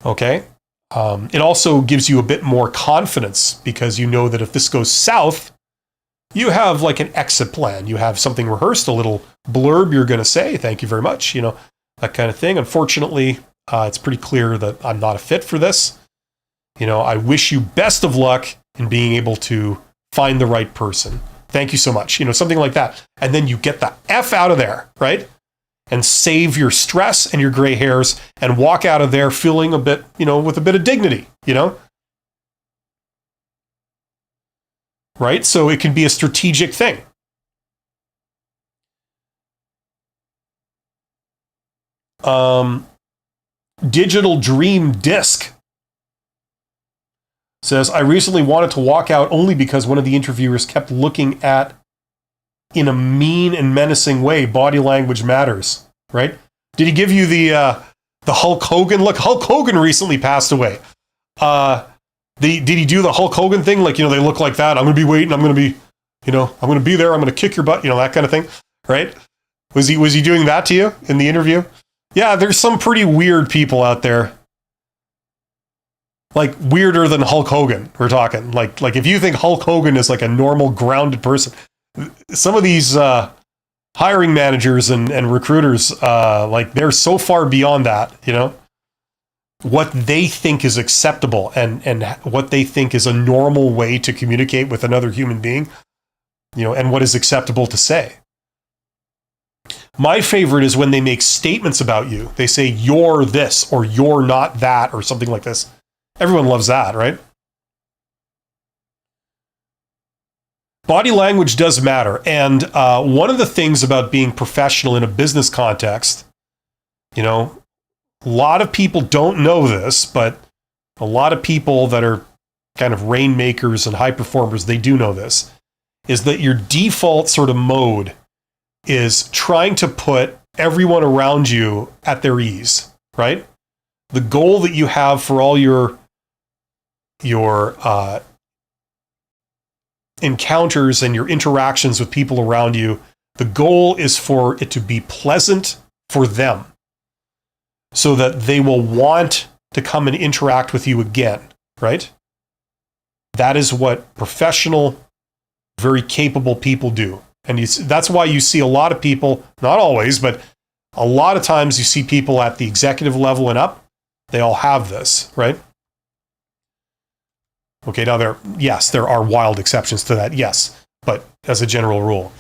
Okay. It also gives you a bit more confidence because you know that if this goes south, you have like an exit plan. You have something rehearsed, a little blurb you're going to say, thank you very much, that kind of thing. Unfortunately, it's pretty clear that I'm not a fit for this. I wish you best of luck in being able to find the right person. Thank you so much. Something like that. And then you get the F out of there, right? And save your stress and your gray hairs and walk out of there feeling a bit, with a bit of dignity, Right? So it can be a strategic thing. Digital Dream Disc says, I recently wanted to walk out only because one of the interviewers kept looking at in a mean and menacing way. Body language matters, right? Did he give you the Hulk Hogan look? Hulk Hogan recently passed away. Did he do the Hulk Hogan thing? Like, they look like that. I'm going to be waiting. I'm going to be, I'm going to be there. I'm going to kick your butt, that kind of thing, right? Was he doing that to you in the interview? Yeah, there's some pretty weird people out there. Like weirder than Hulk Hogan, we're talking. Like if you think Hulk Hogan is like a normal, grounded person, some of these hiring managers and recruiters, they're so far beyond that, what they think is acceptable and what they think is a normal way to communicate with another human being, and what is acceptable to say. My favorite is when they make statements about you. They say, you're this, or you're not that, or something like this. Everyone loves that, right? Body language does matter. And one of the things about being professional in a business context, a lot of people don't know this, but a lot of people that are kind of rainmakers and high performers, they do know this, is that your default sort of mode is trying to put everyone around you at their ease, right? The goal that you have for all your encounters and your interactions with people around you, the goal is for it to be pleasant for them so that they will want to come and interact with you again, right? That is what professional, very capable people do. And that's why you see a lot of people, not always, but a lot of times you see people at the executive level and up, they all have this, right? Okay, now there are wild exceptions to that, yes, but as a general rule.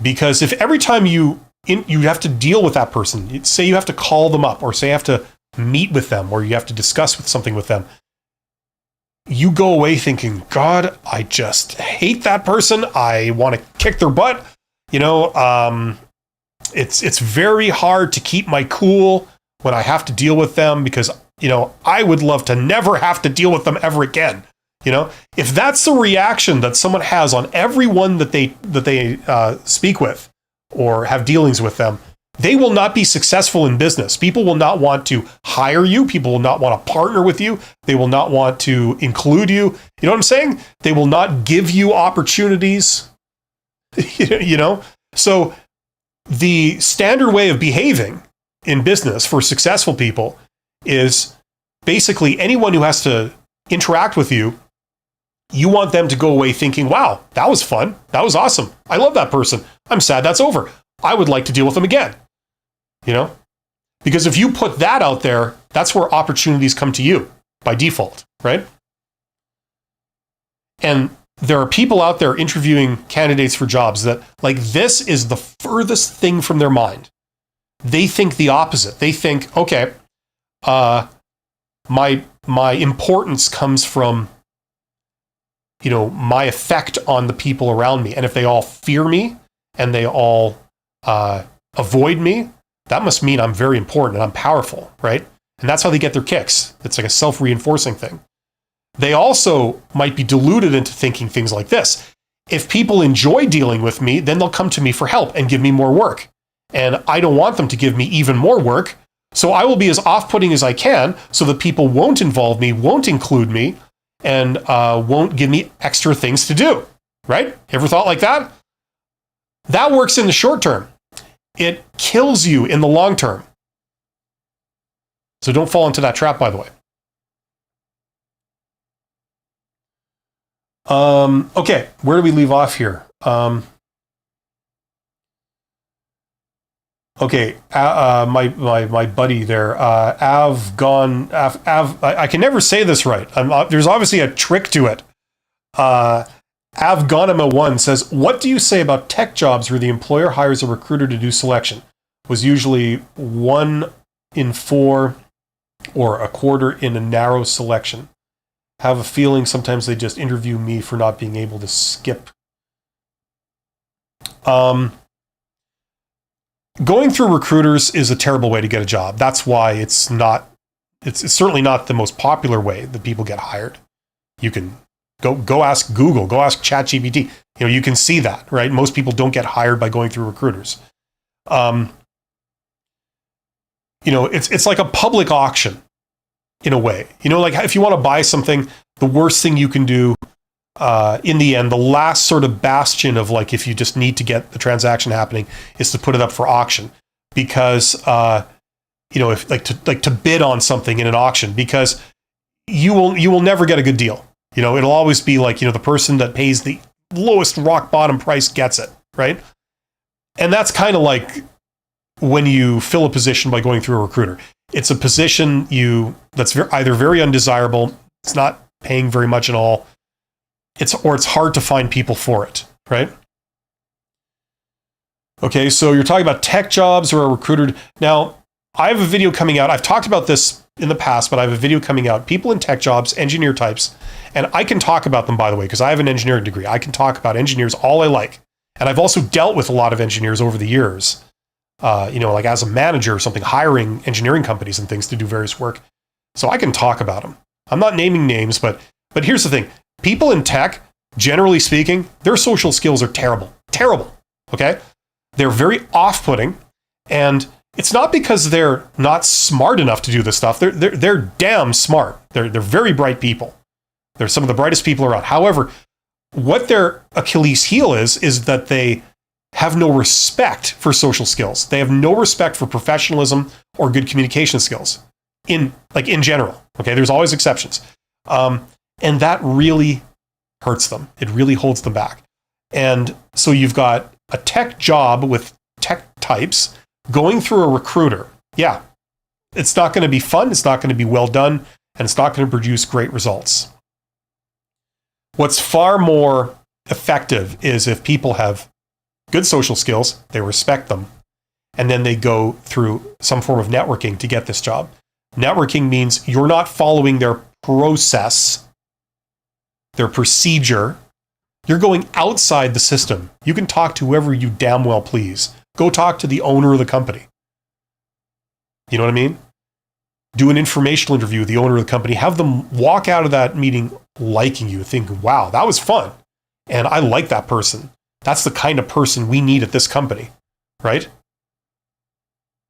Because if every time you have to deal with that person, say you have to call them up, or say you have to meet with them, or you have to discuss something with them, you go away thinking, God, I just hate that person. I want to kick their butt. It's very hard to keep my cool when I have to deal with them because, I would love to never have to deal with them ever again. If that's the reaction that someone has on everyone that they speak with or have dealings with them, they will not be successful in business. People will not want to hire you. People will not want to partner with you. They will not want to include you. You know what I'm saying? They will not give you opportunities. So the standard way of behaving in business for successful people is basically anyone who has to interact with you, you want them to go away thinking, wow, that was fun. That was awesome. I love that person. I'm sad that's over. I would like to deal with them again. Because if you put that out there, that's where opportunities come to you by default, right? And there are people out there interviewing candidates for jobs that, this is the furthest thing from their mind. They think the opposite. They think, okay, my importance comes from, my effect on the people around me. And if they all fear me and they all avoid me, that must mean I'm very important and I'm powerful, right? And that's how they get their kicks. It's like a self-reinforcing thing. They also might be deluded into thinking things like this. If people enjoy dealing with me, then they'll come to me for help and give me more work. And I don't want them to give me even more work, so I will be as off-putting as I can so that people won't involve me, won't include me, and won't give me extra things to do, right? Ever thought like that? That works in the short term. It kills you in the long term. So don't fall into that trap, by the way. Okay, where do we leave off here? Okay, my buddy there, I can never say this right. There's obviously a trick to it. Avgonima1 says, what do you say about tech jobs where the employer hires a recruiter to do selection? Was usually 1 in 4 or a quarter in a narrow selection. Have a feeling sometimes they just interview me for not being able to skip. Going through recruiters is a terrible way to get a job. That's why it's certainly not the most popular way that people get hired. You can go ask Google, go ask ChatGPT. You can see that, right? Most people don't get hired by going through recruiters. It's like a public auction in a way. Like if you want to buy something, the worst thing you can do in the end, the last sort of bastion of like if you just need to get the transaction happening is to put it up for auction, because if to bid on something in an auction, because you will never get a good deal. It'll always be like the person that pays the lowest rock bottom price gets it, right? And that's kind of like when you fill a position by going through a recruiter. It's a position that's either very undesirable, it's not paying very much at all, it's hard to find people for it, right? Okay, so you're talking about tech jobs or a recruiter. Now, I have a video coming out. I've talked about this in the past, but I have a video coming out. People in tech jobs, engineer types, and I can talk about them, by the way, because I have an engineering degree. I can talk about engineers all I like. And I've also dealt with a lot of engineers over the years. Like as a manager or something, hiring engineering companies and things to do various work. So I can talk about them. I'm not naming names, but here's the thing. People in tech, generally speaking, their social skills are terrible. Terrible, okay? They're very off-putting, and it's not because they're not smart enough to do this stuff. They're damn smart. They're very bright people. They're some of the brightest people around. However, what their Achilles heel is that they have no respect for social skills. They have no respect for professionalism or good communication skills in general. Okay, there's always exceptions. And that really hurts them. It really holds them back. And so you've got a tech job with tech types going through a recruiter. Yeah, it's not going to be fun. It's not going to be well done. And it's not going to produce great results. What's far more effective is if people have good social skills, they respect them, and then they go through some form of networking to get this job. Networking means you're not following their process, their procedure. You're going outside the system. You can talk to whoever you damn well please. Go talk to the owner of the company. You know what I mean? Do an informational interview with the owner of the company. Have them walk out of that meeting liking you, think, wow, that was fun. And I like that person. That's the kind of person we need at this company, right?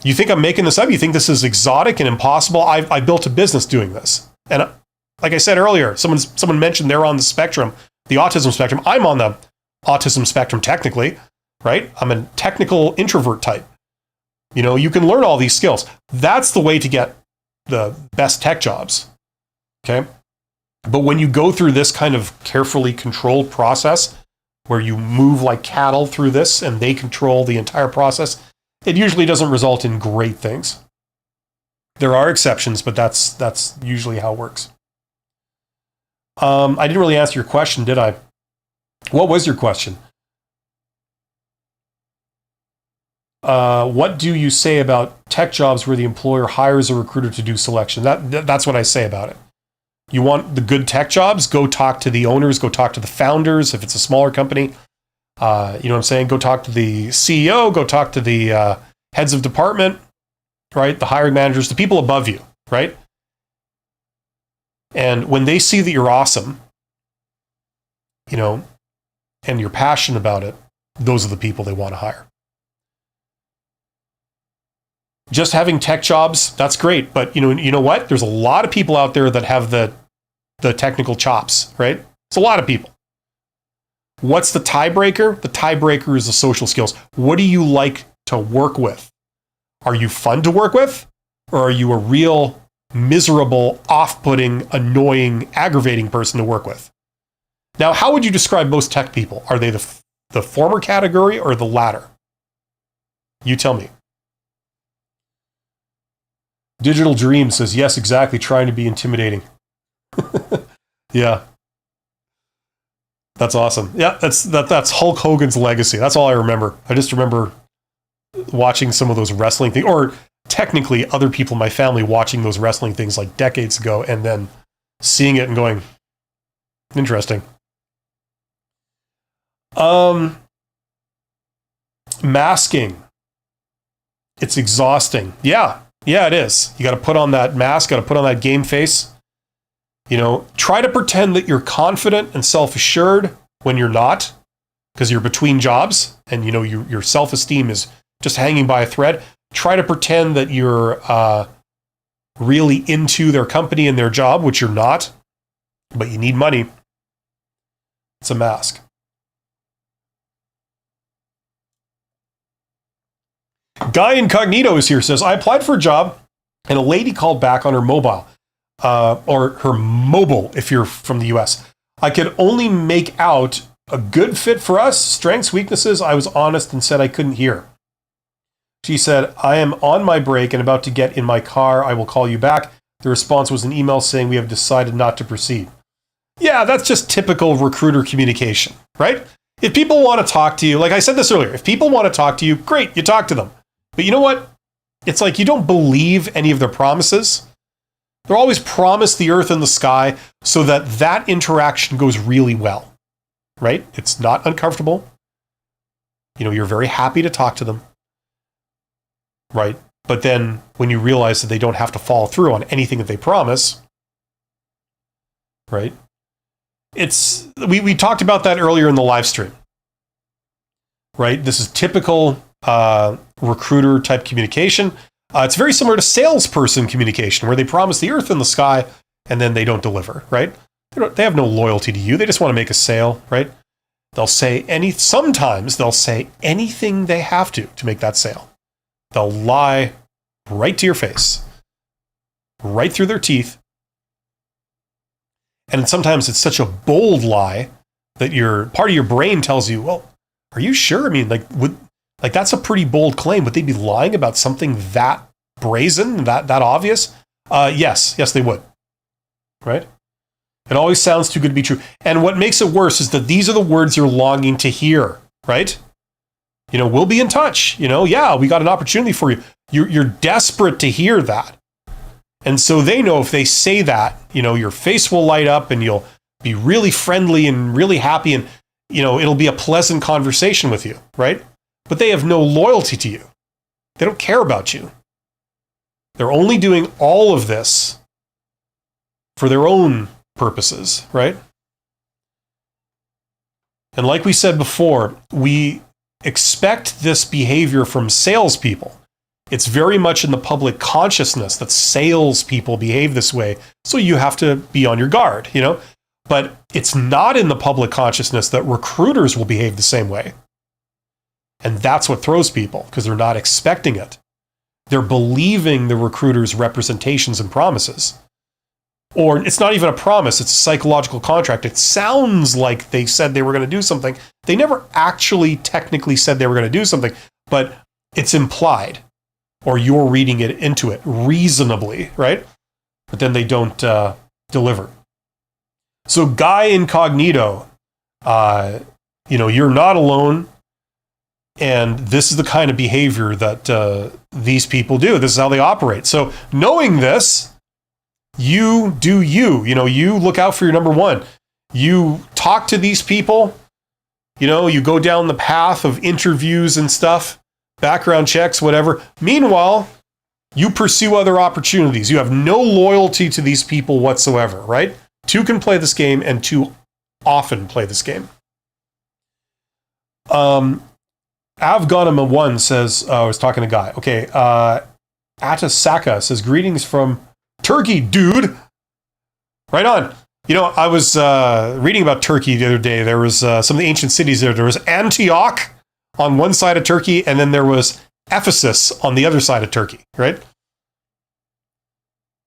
You think I'm making this up? You think this is exotic and impossible? I built a business doing this. And like I said earlier, someone mentioned they're on the spectrum, the autism spectrum. I'm on the autism spectrum technically, right? I'm a technical introvert type. You can learn all these skills. That's the way to get the best tech jobs, okay? But when you go through this kind of carefully controlled process, where you move like cattle through this and they control the entire process, it usually doesn't result in great things. There are exceptions, but that's usually how it works. I didn't really answer your question, did I? What was your question? What do you say about tech jobs where the employer hires a recruiter to do selection? That's what I say about it. You want the good tech jobs? Go talk to the owners, go talk to the founders if it's a smaller company. You know what I'm saying? Go talk to the CEO, go talk to the heads of department, right? The hiring managers, the people above you, right? And when they see that you're awesome, you know, and you're passionate about it, those are the people they want to hire. Just having tech jobs, that's great. But you know what? There's a lot of people out there that have the technical chops, right? It's a lot of people. What's the tiebreaker? The tiebreaker is the social skills. What do you like to work with? Are you fun to work with? Or are you a real miserable, off-putting, annoying, aggravating person to work with? Now, how would you describe most tech people? Are they the former category or the latter? You tell me. Digital Dream says, yes, exactly, trying to be intimidating. Yeah. That's awesome. Yeah, that's Hulk Hogan's legacy. That's all I remember. I just remember watching some of those wrestling things, or technically other people in my family watching those wrestling things like decades ago and then seeing it and going, interesting. Masking. It's exhausting. Yeah, it is. You got to put on that mask, got to put on that game face. You know, try to pretend that you're confident and self-assured when you're not, because you're between jobs and, you know, your self-esteem is just hanging by a thread. Try to pretend that you're really into their company and their job, which you're not, but you need money. It's a mask. Guy Incognito is here, says, I applied for a job and a lady called back on her mobile. Or her mobile, if you're from the US. I could only make out a good fit for us, strengths, weaknesses. I was honest and said I couldn't hear. She said, I am on my break and about to get in my car. I will call you back. The response was an email saying we have decided not to proceed. Yeah, that's just typical recruiter communication, right? If people want to talk to you, like I said this earlier, if people want to talk to you, great, you talk to them. But you know what? It's like you don't believe any of their promises. They're always promised the earth and the sky so that interaction goes really well, right? It's not uncomfortable. You know, you're very happy to talk to them, right? But then when you realize that they don't have to follow through on anything that they promise, right? We talked about that earlier in the live stream, right? This is typical recruiter type communication. It's very similar to salesperson communication, where they promise the earth and the sky, and then they don't deliver, right? They have no loyalty to you. They just want to make a sale, right? Sometimes they'll say anything they have to make that sale. They'll lie right to your face, right through their teeth. And sometimes it's such a bold lie that part of your brain tells you, well, are you sure? I mean, like that's a pretty bold claim. Would they be lying about something that brazen, that obvious? Yes, they would. Right? It always sounds too good to be true. And what makes it worse is that these are the words you're longing to hear, right? You know, we'll be in touch. You know, yeah, we got an opportunity for you. You're desperate to hear that. And so they know if they say that, you know, your face will light up and you'll be really friendly and really happy, and, you know, it'll be a pleasant conversation with you, right? But they have no loyalty to you. They don't care about you. They're only doing all of this for their own purposes, right? And like we said before, we expect this behavior from salespeople. It's very much in the public consciousness that salespeople behave this way, so you have to be on your guard, you know? But it's not in the public consciousness that recruiters will behave the same way. And that's what throws people, because they're not expecting it. They're believing the recruiter's representations and promises. Or it's not even a promise, it's a psychological contract. It sounds like they said they were going to do something. They never actually technically said they were going to do something, but it's implied, or you're reading it into it reasonably, right? But then they don't deliver. So Guy Incognito, you know, you're not alone. And this is the kind of behavior that these people do. This is how they operate. So knowing this, you do you. You know, you look out for your number one. You talk to these people. You go down the path of interviews and stuff, background checks, whatever. Meanwhile, you pursue other opportunities. You have no loyalty to these people whatsoever, right? Two can play this game, and two often play this game. Avgonima1 says, I was talking to a guy. Okay, Atasaka says, greetings from Turkey, dude. Right on. I was reading about Turkey the other day. There was some of the ancient cities there. There was Antioch on one side of Turkey, and then there was Ephesus on the other side of Turkey, right?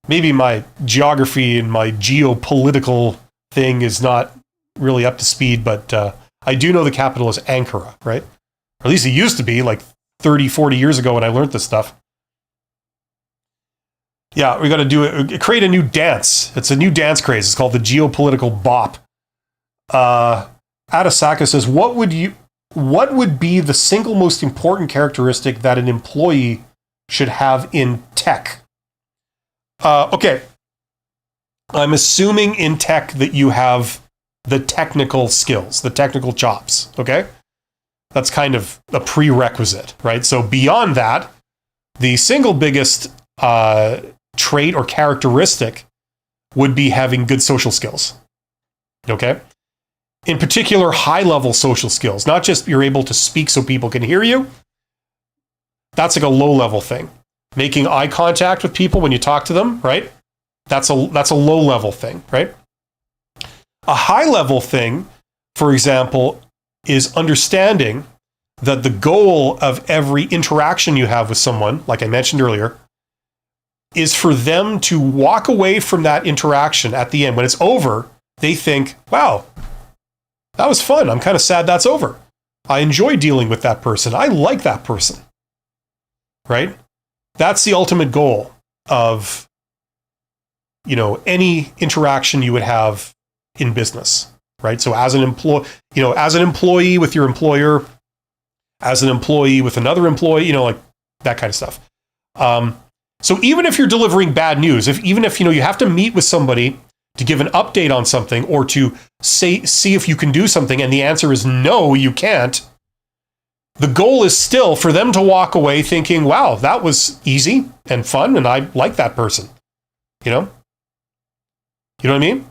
Maybe my geography and my geopolitical thing is not really up to speed, but I do know the capital is Ankara, right? Or at least it used to be like 30, 40 years ago when I learned this stuff. Yeah, we got to create a new dance. It's a new dance craze. It's called the geopolitical bop. Adasaka says, what would be the single most important characteristic that an employee should have in tech? Okay. I'm assuming in tech that you have the technical skills, the technical chops, okay? That's kind of a prerequisite, right? So beyond that, the single biggest trait or characteristic would be having good social skills, okay? In particular, high-level social skills, not just you're able to speak so people can hear you. That's like a low-level thing. Making eye contact with people when you talk to them, right? That's a low-level thing, right? A high-level thing, for example, is understanding that the goal of every interaction you have with someone, like I mentioned earlier, is for them to walk away from that interaction at the end. When it's over, they think, wow, that was fun. I'm kind of sad that's over. I enjoy dealing with that person. I like that person, right? That's the ultimate goal of, any interaction you would have in business, right? So as an employee with your employer, as an employee with another employee, like that kind of stuff. So even if you're delivering bad news, even if you have to meet with somebody to give an update on something or to see if you can do something, and the answer is no, you can't, the goal is still for them to walk away thinking, wow, that was easy and fun, and I like that person. You know what I mean?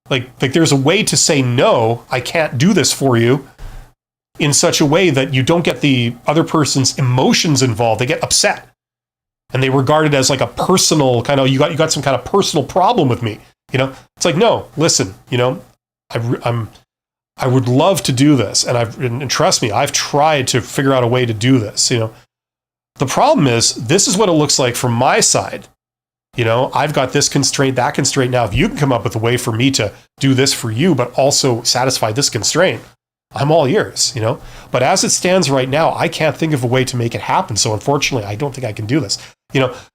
Like there's a way to say, no, I can't do this for you, in such a way that you don't get the other person's emotions involved. They get upset. And they regard it as like a personal kind of, you got some kind of personal problem with me. It's like, no, listen, I would love to do this. And trust me, I've tried to figure out a way to do this. The problem is, this is what it looks like from my side. I've got this constraint, that constraint. Now, if you can come up with a way for me to do this for you, but also satisfy this constraint, I'm all ears, But as it stands right now, I can't think of a way to make it happen. So unfortunately, I don't think I can do this.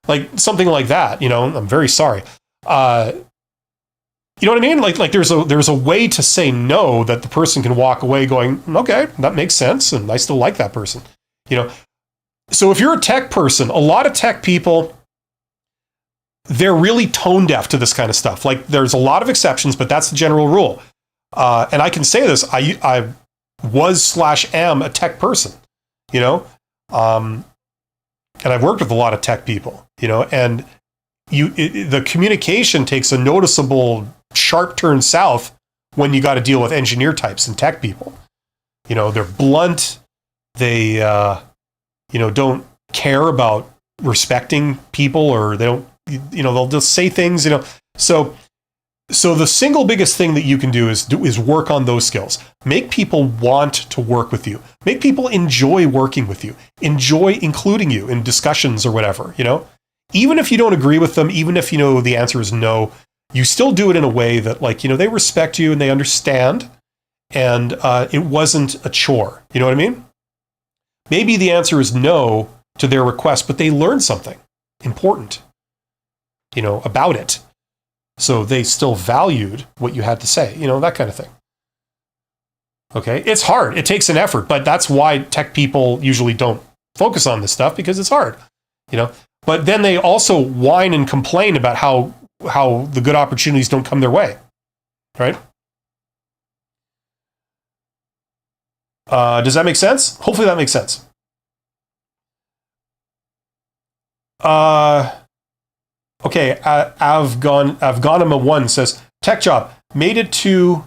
Like something like that, I'm very sorry. You know what I mean? Like there's a way to say no that the person can walk away going, okay, that makes sense. And I still like that person, So if you're a tech person, a lot of tech people, they're really tone deaf to this kind of stuff. Like there's a lot of exceptions, but that's the general rule. And I can say this, I was/am a tech person, and I've worked with a lot of tech people, and the communication takes a noticeable sharp turn south when you got to deal with engineer types and tech people. They're blunt. They, don't care about respecting people, or they don't, they'll just say things, So the single biggest thing that you can do is work on those skills. Make people want to work with you. Make people enjoy working with you. Enjoy including you in discussions or whatever, Even if you don't agree with them, even if the answer is no, you still do it in a way that they respect you and they understand, and it wasn't a chore. You know what I mean? Maybe the answer is no to their request, but they learned something important, about it. So they still valued what you had to say, that kind of thing. Okay, it's hard. It takes an effort, but that's why tech people usually don't focus on this stuff, because it's hard, But then they also whine and complain about how the good opportunities don't come their way, right? Does that make sense? Hopefully that makes sense. Okay, Avganima1 says, tech job, made it to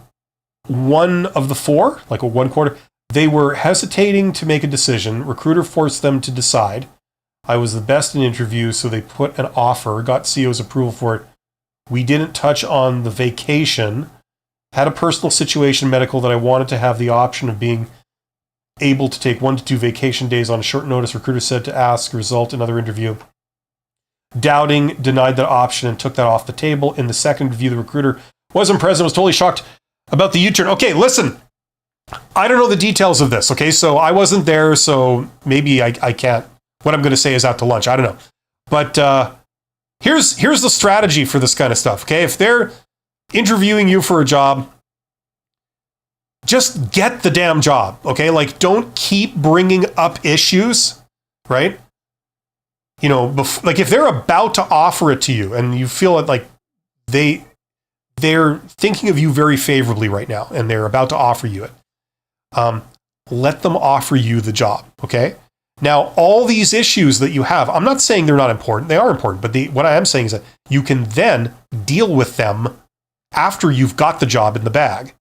one of the four, like a 1/4. They were hesitating to make a decision. Recruiter forced them to decide. I was the best in interview, so they put an offer, got CEO's approval for it. We didn't touch on the vacation. Had a personal situation, medical, that I wanted to have the option of being able to take 1 to 2 vacation days on a short notice. Recruiter said to ask, result, another interview. Doubting, denied that option and took that off the table. In the second interview, the recruiter wasn't present, was totally shocked about the U-turn. Okay, listen, I don't know the details of this, okay? So I wasn't there, so maybe I can't. What I'm going to say is out to lunch. I don't know. But here's the strategy for this kind of stuff, okay? If they're interviewing you for a job, just get the damn job, okay? Like, don't keep bringing up issues, right? You know, like if they're about to offer it to you and you feel it, like they're thinking of you very favorably right now and they're about to offer you it, let them offer you the job, okay? Now, all these issues that you have, I'm not saying they're not important. They are important, but what I am saying is that you can then deal with them after you've got the job in the bag,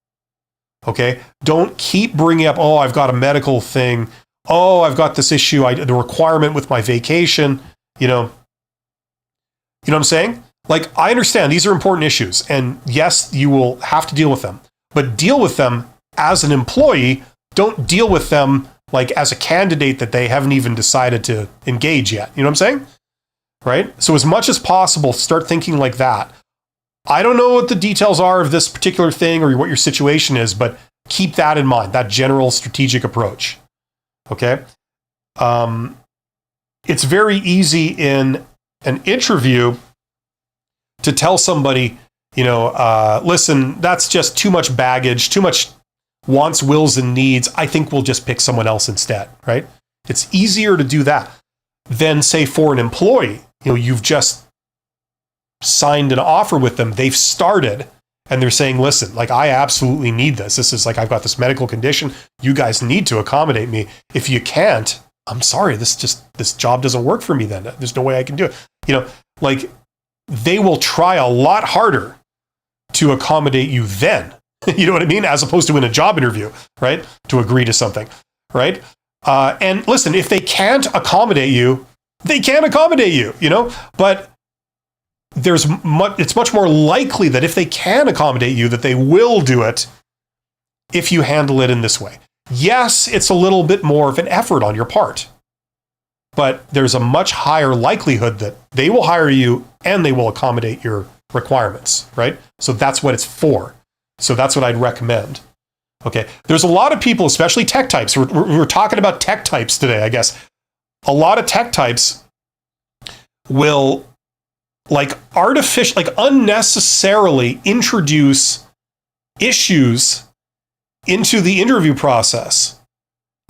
okay? Don't keep bringing up, oh, I've got a medical thing. Oh, I've got this issue, the requirement with my vacation, you know what I'm saying? Like, I understand these are important issues, and yes, you will have to deal with them, but deal with them as an employee. Don't deal with them like as a candidate that they haven't even decided to engage yet. You know what I'm saying? Right? So as much as possible, start thinking like that. I don't know what the details are of this particular thing or what your situation is, but keep that in mind, that general strategic approach. Okay? It's very easy in an interview to tell somebody, listen, that's just too much baggage, too much wants, wills, and needs. I think we'll just pick someone else instead, right? It's easier to do that than, say, for an employee. You've just signed an offer with them. They've started, and they're saying, listen, like, I absolutely need this. This is like, I've got this medical condition. You guys need to accommodate me. If you can't, I'm sorry, this job doesn't work for me then. There's no way I can do it. Like, they will try a lot harder to accommodate you then. You know what I mean? As opposed to in a job interview, right? To agree to something, right? And listen, if they can't accommodate you, they can't accommodate you, But it's much more likely that if they can accommodate you, that they will do it if you handle it in this way. Yes, it's a little bit more of an effort on your part, but there's a much higher likelihood that they will hire you and they will accommodate your requirements, right? So that's what it's for. So that's what I'd recommend. Okay. There's a lot of people, especially tech types. We're talking about tech types today, I guess. A lot of tech types will unnecessarily introduce issues into the interview process.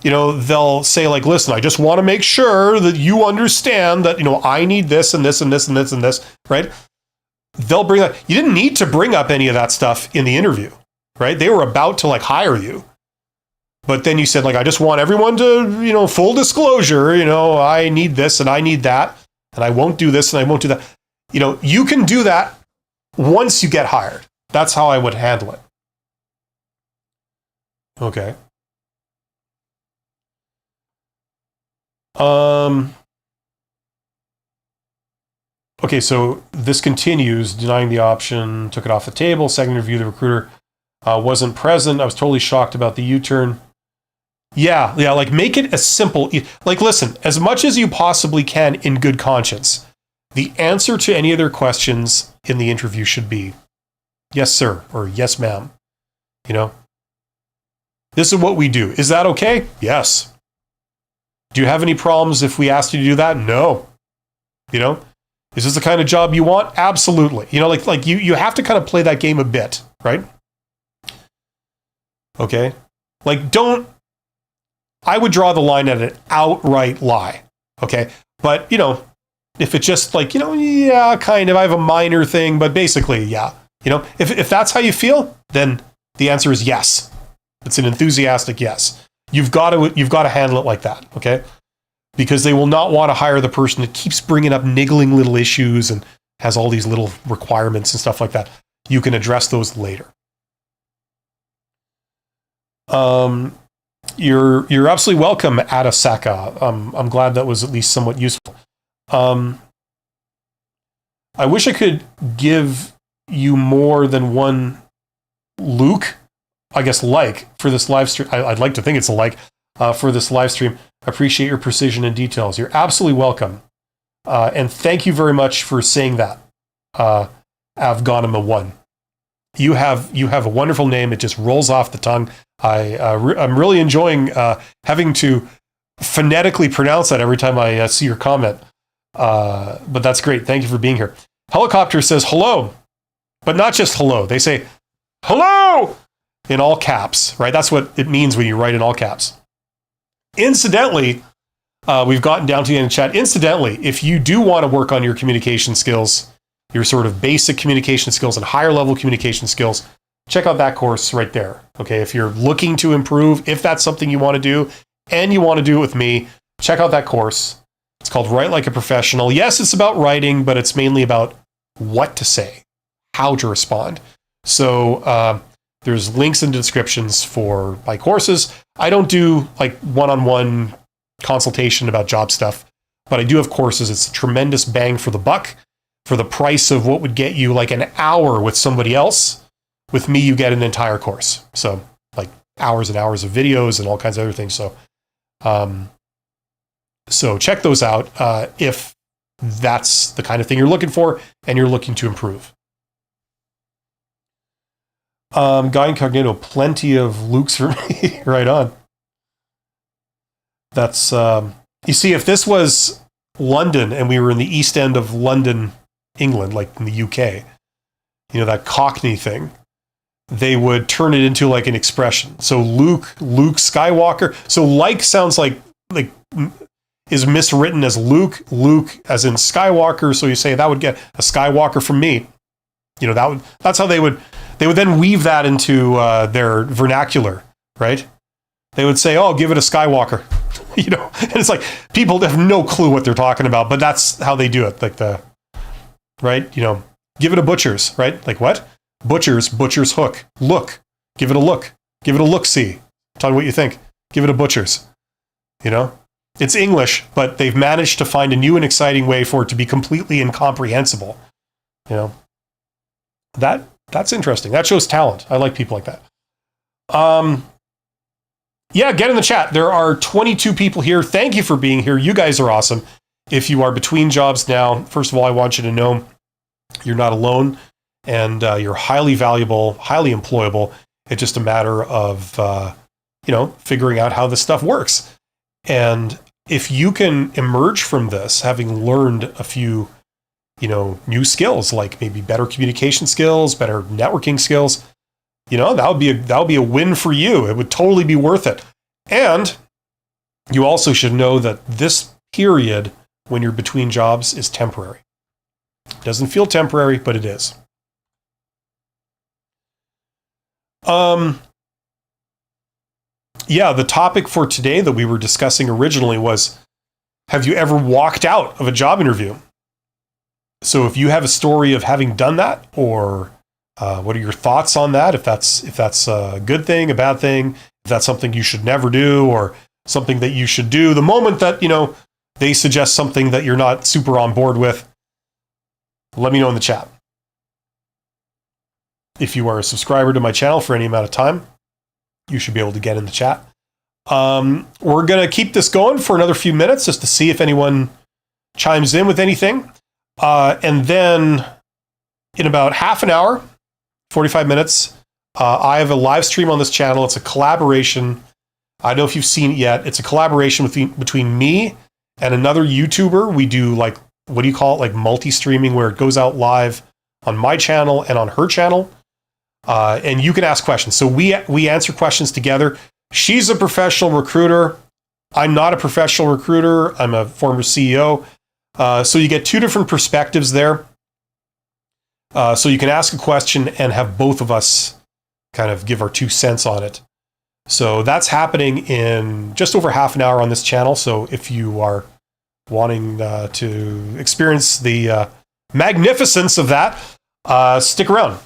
They'll say, like, listen, I just want to make sure that you understand that, I need this and this and this and this and this, right? They'll bring that. You didn't need to bring up any of that stuff in the interview, right? They were about to hire you. But then you said, I just want everyone to, full disclosure, I need this and I need that, and I won't do this and I won't do that. You can do that once you get hired. That's how I would handle it. Okay. Okay, so this continues, denying the option, took it off the table. Second interview, the recruiter wasn't present. I was totally shocked about the U-turn. Yeah, make it as simple. Listen, as much as you possibly can in good conscience, the answer to any of their questions in the interview should be, yes, sir, or yes, ma'am. This is what we do. Is that okay? Yes. Do you have any problems if we asked you to do that? No. Is this the kind of job you want? Absolutely. You have to kind of play that game a bit, right? Okay. I would draw the line at an outright lie. Okay. But, if it's just yeah, kind of, I have a minor thing, but basically, yeah. If that's how you feel, then the answer is yes. It's an enthusiastic yes. you've got to handle it like that, okay? Because they will not want to hire the person that keeps bringing up niggling little issues and has all these little requirements and stuff like that. You can address those later. You're absolutely welcome, Adasaka. I'm glad that was at least somewhat useful. I wish I could give you more than one Luke, I guess, for this live stream. I'd like to think it's a for this live stream. Appreciate your precision and details. You're absolutely welcome. And thank you very much for saying that, Afghanima1. You have a wonderful name. It just rolls off the tongue. I'm really enjoying having to phonetically pronounce that every time I see your comment. But that's great. Thank you for being here. Helicopter says hello, but not just hello. They say hello in all caps, right? That's what it means when you write in all caps. Incidentally, we've gotten down to the end of the chat. Incidentally, if you do want to work on your communication skills, your sort of basic communication skills and higher level communication skills, check out that course right there. Okay, if you're looking to improve, if that's something you want to do and you want to do it with me, check out that course. It's called Write Like a Professional. Yes, it's about writing, but it's mainly about what to say, how to respond. So there's links in the descriptions for my courses. I don't do like one-on-one consultation about job stuff, but I do have courses. It's a tremendous bang for the buck. For the price of what would get you like an hour with somebody else, with me, you get an entire course. So like hours and hours of videos and all kinds of other things. So check those out if that's the kind of thing you're looking for and you're looking to improve. Guy Incognito, plenty of Lukes for me. Right on. That's, you see, if this was London and we were in the East End of London, England, like in the UK, you know, that Cockney thing, they would turn it into like an expression. So Luke Skywalker. So like sounds like is miswritten as Luke as in Skywalker. So you say that would get a Skywalker from me. You know, that's how they would then weave that into their vernacular, right? They would say, "Oh, give it a Skywalker," you know, and it's like people have no clue what they're talking about, but that's how they do it. Like right, you know, give it a Butcher's, right? Like what? Butcher's hook. Look, give it a look. Give it a look-see. Tell me what you think. Give it a Butcher's. You know, it's English, but they've managed to find a new and exciting way for it to be completely incomprehensible. You know, that's interesting. That shows talent. I like people like that. Yeah, get in the chat. There are 22 people here. Thank you for being here. You guys are awesome. If you are between jobs now, first of all, I want you to know you're not alone and you're highly valuable, highly employable. It's just a matter of, figuring out how this stuff works. And if you can emerge from this, having learned a few, new skills, like maybe better communication skills, better networking skills, that would be a win for you. It would totally be worth it. And you also should know that this period when you're between jobs is temporary. It doesn't feel temporary, but it is. The topic for today that we were discussing originally was, have you ever walked out of a job interview? So if you have a story of having done that, or what are your thoughts on that? If that's a good thing, a bad thing, if that's something you should never do, or something that you should do the moment that, they suggest something that you're not super on board with, let me know in the chat. If you are a subscriber to my channel for any amount of time, you should be able to get in the chat. We're going to keep this going for another few minutes just to see if anyone chimes in with anything. And then in about half an hour, 45 minutes, I have a live stream on this channel. It's a collaboration. I don't know if you've seen it yet. It's a collaboration between me and another YouTuber. We do like multi-streaming, where it goes out live on my channel and on her channel. And you can ask questions. So we answer questions together. She's a professional recruiter. I'm not a professional recruiter. I'm a former CEO. So you get two different perspectives there. So you can ask a question and have both of us kind of give our 2 cents on it. So that's happening in just over half an hour on this channel. So if you are wanting to experience the magnificence of that, stick around.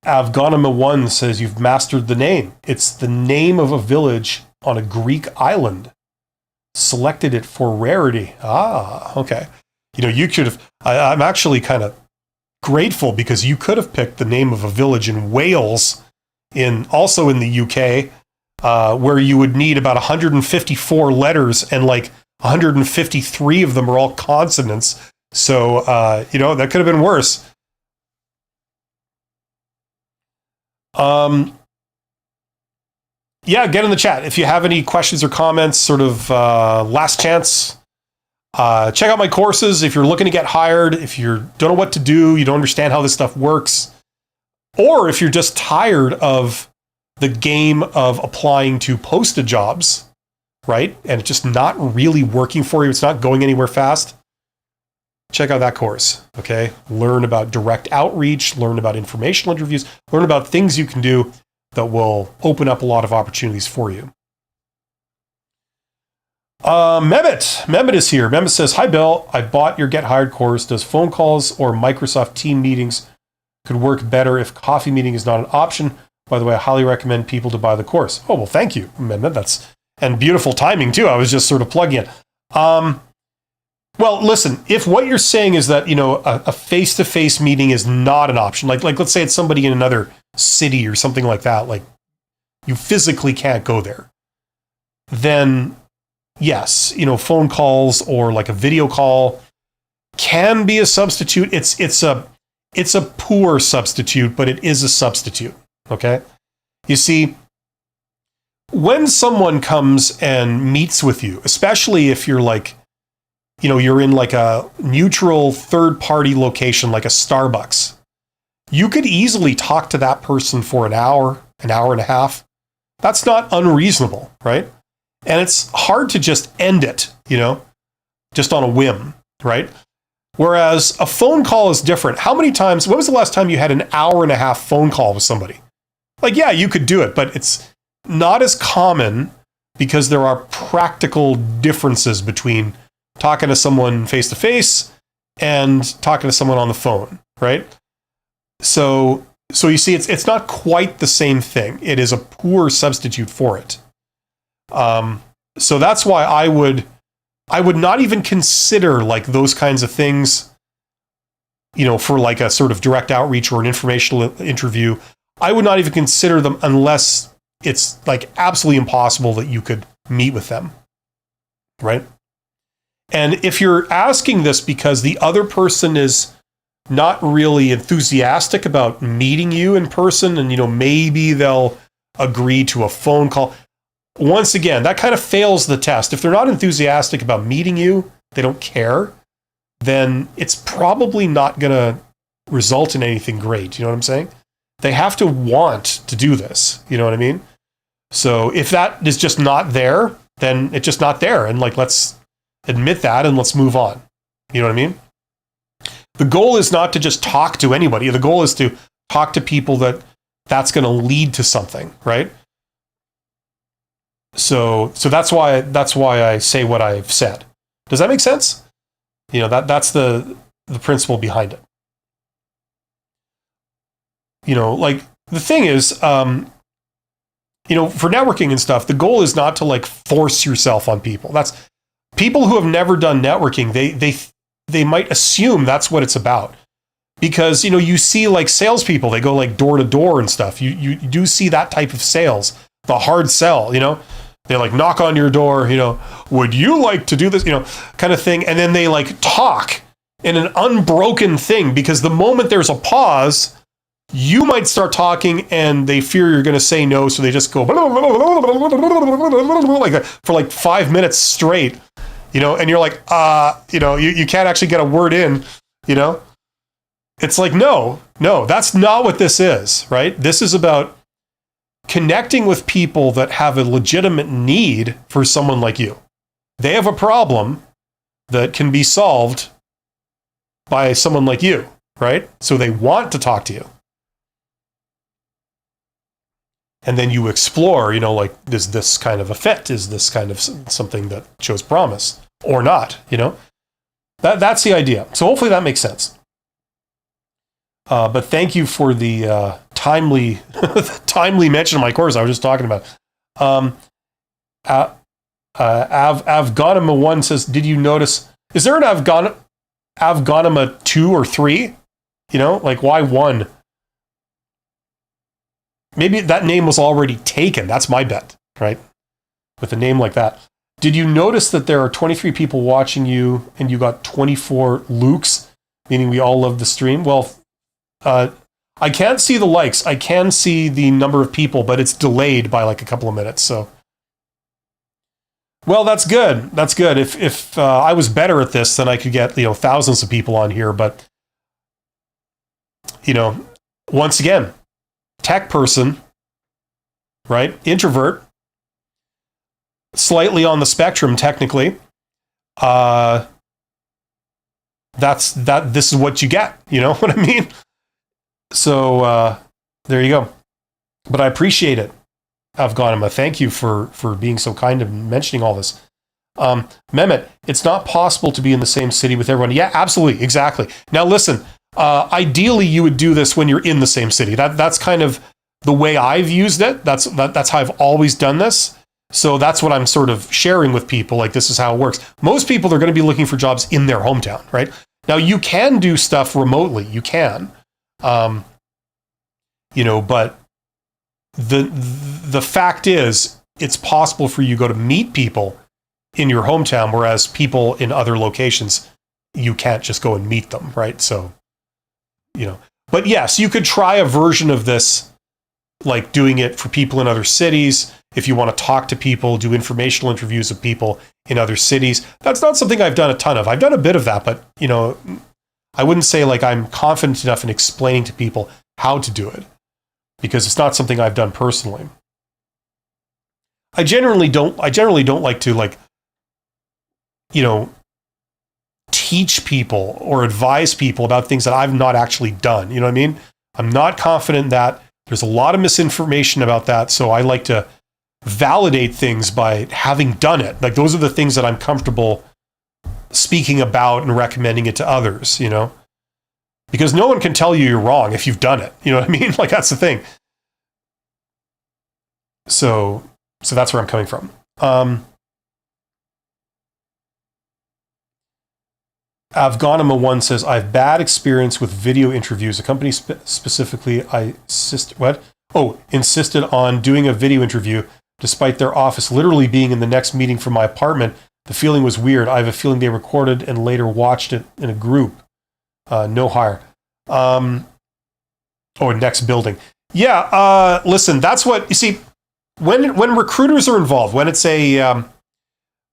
Ep.91 says you've mastered the name. It's the name of a village on a Greek island. Selected it for rarity. Ah, okay. You could have. I'm actually kind of grateful because you could have picked the name of a village in Wales, also in the UK, where you would need about 154 letters and like 153 of them are all consonants. So that could have been worse. Yeah, get in the chat if you have any questions or comments. Sort of last chance. Check out my courses if you're looking to get hired, if you don't know what to do, you don't understand how this stuff works, or if you're just tired of the game of applying to posted jobs, right? And it's just not really working for you. It's not going anywhere fast. Check out that course, okay? Learn about direct outreach, learn about informational interviews, learn about things you can do that will open up a lot of opportunities for you. Mehmet is here. Mehmet says, hi, Bill. I bought your Get Hired course. Does phone calls or Microsoft Team meetings could work better if coffee meeting is not an option? By the way, I highly recommend people to buy the course. Oh, well, thank you, Mehmet. And beautiful timing, too. I was just sort of plugging it. Well, listen, if what you're saying is that, a face-to-face meeting is not an option, like let's say it's somebody in another city or something like that, like you physically can't go there, then yes, phone calls or like a video call can be a substitute. It's a poor substitute, but it is a substitute, okay? You see, when someone comes and meets with you, especially if you're like, you're in like a neutral third-party location, like a Starbucks, you could easily talk to that person for an hour and a half. That's not unreasonable, right? And it's hard to just end it, just on a whim, right? Whereas a phone call is different. When was the last time you had an hour and a half phone call with somebody? Like, yeah, you could do it, but it's not as common because there are practical differences between talking to someone face to face and talking to someone on the phone, right? So you see, it's not quite the same thing. It is a poor substitute for it. So that's why I would not even consider like those kinds of things, for like a sort of direct outreach or an informational interview. I would not even consider them unless it's like absolutely impossible that you could meet with them, right? And if you're asking this because the other person is not really enthusiastic about meeting you in person and, maybe they'll agree to a phone call. Once again, that kind of fails the test. If they're not enthusiastic about meeting you, they don't care, then it's probably not going to result in anything great. You know what I'm saying? They have to want to do this. You know what I mean? So if that is just not there, then it's just not there. And like, let's admit that and let's move on. You know what I mean? The goal is not to just talk to anybody. The goal is to talk to people that's going to lead to something, right? So that's why I say what I've said. Does that make sense? That's the principle behind it. Like the thing is, for networking and stuff, the goal is not to like force yourself on people. That's people who have never done networking. They might assume that's what it's about, because you see like salespeople, they go like door to door and stuff. You do see that type of sales, the hard sell. They like knock on your door. Would you like to do this? Kind of thing, and then they like talk in an unbroken thing, because the moment there's a pause, you might start talking and they fear you're going to say no, so they just go like that for like 5 minutes straight. And you're like, you can't actually get a word in, It's like, no, that's not what this is, right? This is about connecting with people that have a legitimate need for someone like you. They have a problem that can be solved by someone like you, right? So they want to talk to you. And then you explore, like, is this kind of a fit? Is this kind of something that shows promise or not? That's the idea. So hopefully that makes sense. But thank you for the timely mention of my course I was just talking about. Avganima 1 says, did you notice, is there an Avganima 2 or 3? Like, why 1? Maybe that name was already taken. That's my bet, right? With a name like that. Did you notice that there are 23 people watching you and you got 24 looks, meaning we all love the stream? Well, I can't see the likes. I can see the number of people, but it's delayed by like a couple of minutes. So, well, that's good. That's good. If I was better at this, then I could get, thousands of people on here. But, once again, tech person, right? Introvert, slightly on the spectrum, technically. This is what you get. You know what I mean? So there you go. But I appreciate it, Afghanima. Thank you for being so kind and mentioning all this. Mehmet, it's not possible to be in the same city with everyone. Yeah, absolutely, exactly. Now listen, ideally you would do this when you're in the same city. That's kind of the way I've used it. That's how I've always done this. So that's what I'm sort of sharing with people. Like, this is how it works. Most people are going to be looking for jobs in their hometown, right? Now you can do stuff remotely. You can. But the fact is, it's possible for you to go to meet people in your hometown, whereas people in other locations, you can't just go and meet them, right? So, but yes, you could try a version of this, like doing it for people in other cities. If you want to talk to people, do informational interviews of people in other cities. That's not something I've done a ton of. I've done a bit of that, but, I wouldn't say like I'm confident enough in explaining to people how to do it, because it's not something I've done personally. I generally don't like to teach people or advise people about things that I've not actually done. You know what I mean? I'm not confident in that. There's a lot of misinformation about that. So I like to validate things by having done it. Like, those are the things that I'm comfortable speaking about and recommending it to others, because no one can tell you you're wrong if you've done it. You know what I mean? Like, that's the thing. So that's where I'm coming from. Afghanima 1 says, I have bad experience with video interviews. A company specifically, insisted on doing a video interview despite their office literally being in the next meeting from my apartment. The feeling was weird. I have a feeling they recorded and later watched it in a group. No hire. Next building. Yeah, listen, that's what, you see, when recruiters are involved, when it's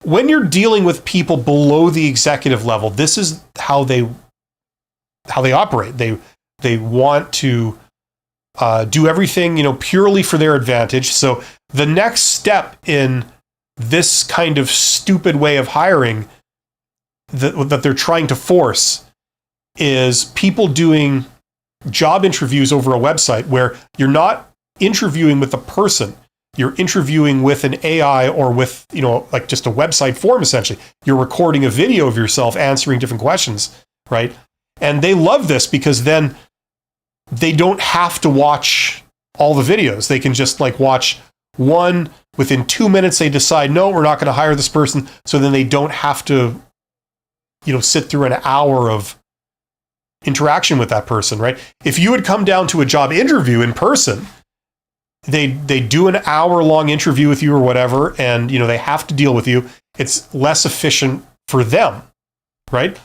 when you're dealing with people below the executive level, this is how they operate. They want to do everything, purely for their advantage. So the next step in this kind of stupid way of hiring that they're trying to force is people doing job interviews over a website where you're not interviewing with a person. You're interviewing with an AI or with, like just a website form, essentially. You're recording a video of yourself answering different questions, right? And they love this because then they don't have to watch all the videos. They can just watch one. Within 2 minutes, they decide, no, we're not going to hire this person. So then they don't have to, sit through an hour of interaction with that person, right? If you would come down to a job interview in person, they do an hour-long interview with you or whatever, and they have to deal with you. It's less efficient for them, right?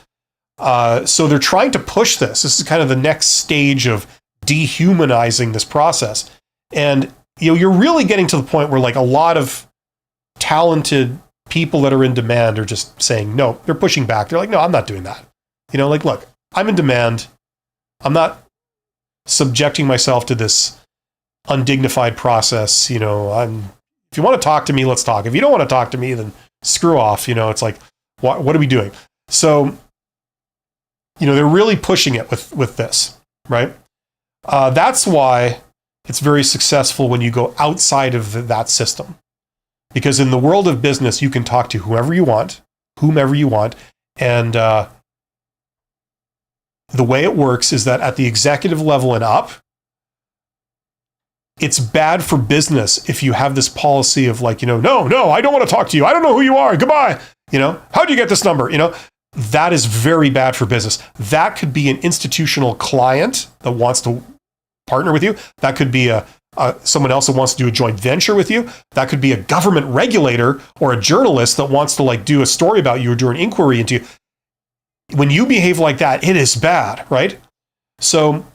So they're trying to push this. This is kind of the next stage of dehumanizing this process. And you're really getting to the point where a lot of talented people that are in demand are just saying no. They're pushing back. They're like, no, I'm not doing that. Look, I'm in demand. I'm not subjecting myself to this undignified process. If you want to talk to me, let's talk. If you don't want to talk to me, then screw off. It's like, what are we doing? So, they're really pushing it with this, right? That's why it's very successful when you go outside of that system. Because in the world of business, you can talk to whomever you want, and the way it works is that at the executive level and up, it's bad for business if you have this policy of like, no, I don't want to talk to you. I don't know who you are. Goodbye. How'd you get this number? That is very bad for business. That could be an institutional client that wants to partner with you. That could be someone else that wants to do a joint venture with you. That could be a government regulator or a journalist that wants to like do a story about you or do an inquiry into you. When you behave like that, it is bad, right? So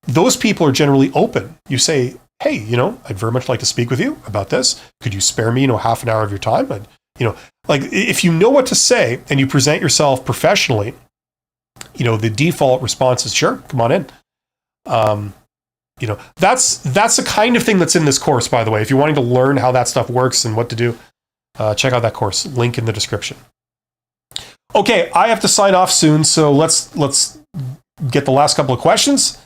those people are generally open. You say, hey, I'd very much like to speak with you about this. Could you spare me, half an hour of your time? Like if you know what to say and you present yourself professionally, the default response is sure, come on in. That's the kind of thing that's in this course, by the way. If you're wanting to learn how that stuff works and what to do, check out that course. Link in the description. Okay, I have to sign off soon, so let's get the last couple of questions.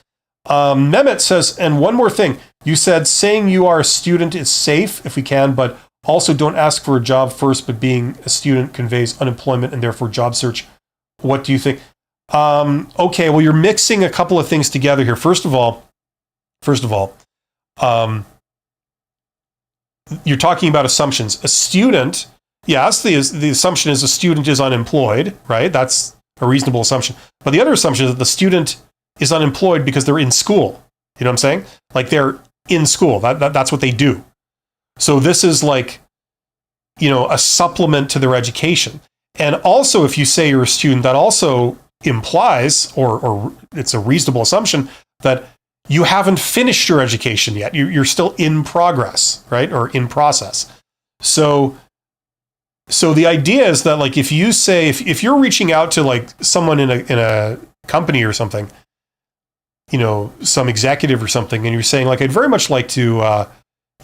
Mehmet says, and one more thing. You said saying you are a student is safe if we can, but also don't ask for a job first, but being a student conveys unemployment and therefore job search. What do you think? Okay, well, you're mixing a couple of things together here. First of all, you're talking about assumptions. A student, yes, the assumption is a student is unemployed, right? That's a reasonable assumption. But the other assumption is that the student is unemployed because they're in school. You know what I'm saying? Like they're in school. That's what they do. So this is like, a supplement to their education. And also, if you say you're a student, that also implies, or it's a reasonable assumption, that you haven't finished your education yet. You're still in progress, right? Or in process. So the idea is that like, if you say, if you're reaching out to like someone in a company or something, some executive or something, and you're saying like, I'd very much like to,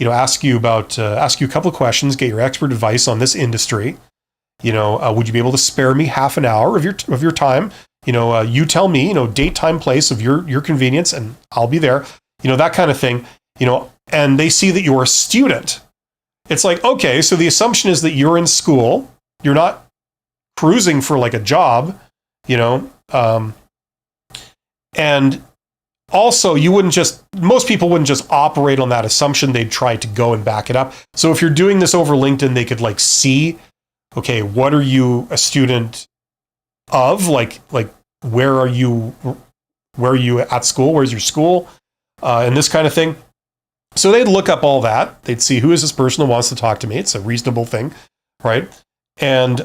ask you a couple of questions, get your expert advice on this industry. Would you be able to spare me half an hour of your time? You tell me, date, time, place of your convenience, and I'll be there. That kind of thing. And they see that you're a student. It's like, okay, so the assumption is that you're in school. You're not cruising for like a job. And also, most people wouldn't just operate on that assumption. They'd try to go and back it up. So if you're doing this over LinkedIn, they could like see, okay, what are you a student of? Like where are you at school? Where's your school? And this kind of thing. So they'd look up all that. They'd see, who is this person who wants to talk to me? It's a reasonable thing, right? And,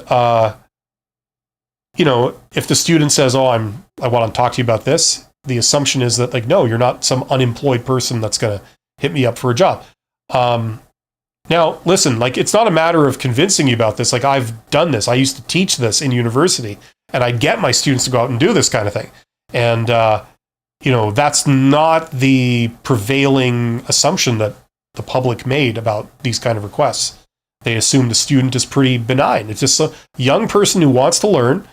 if the student says, I want to talk to you about this, the assumption is that like, no, you're not some unemployed person that's going to hit me up for a job. Now, listen, like, it's not a matter of convincing you about this. Like, I've done this. I used to teach this in university, and I get my students to go out and do this kind of thing. And, that's not the prevailing assumption that the public made about these kind of requests. They assume the student is pretty benign. It's just a young person who wants to learn.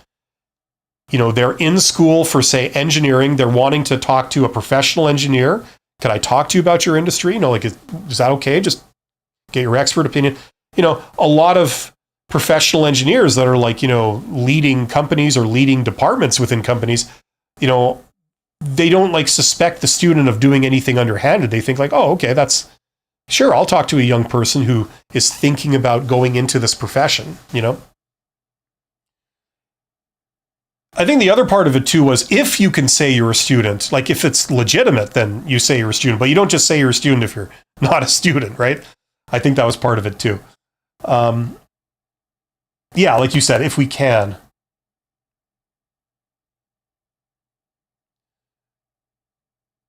They're in school for, say, engineering. They're wanting to talk to a professional engineer. Can I talk to you about your industry? Is that okay? Just get your expert opinion. A lot of professional engineers that are like, leading companies or leading departments within companies, they don't like suspect the student of doing anything underhanded. They think like, oh, okay, that's sure. I'll talk to a young person who is thinking about going into this profession, I think the other part of it too was, if you can say you're a student, like if it's legitimate, then you say you're a student, but you don't just say you're a student if you're not a student, right? I think that was part of it too. Yeah, like you said, if we can.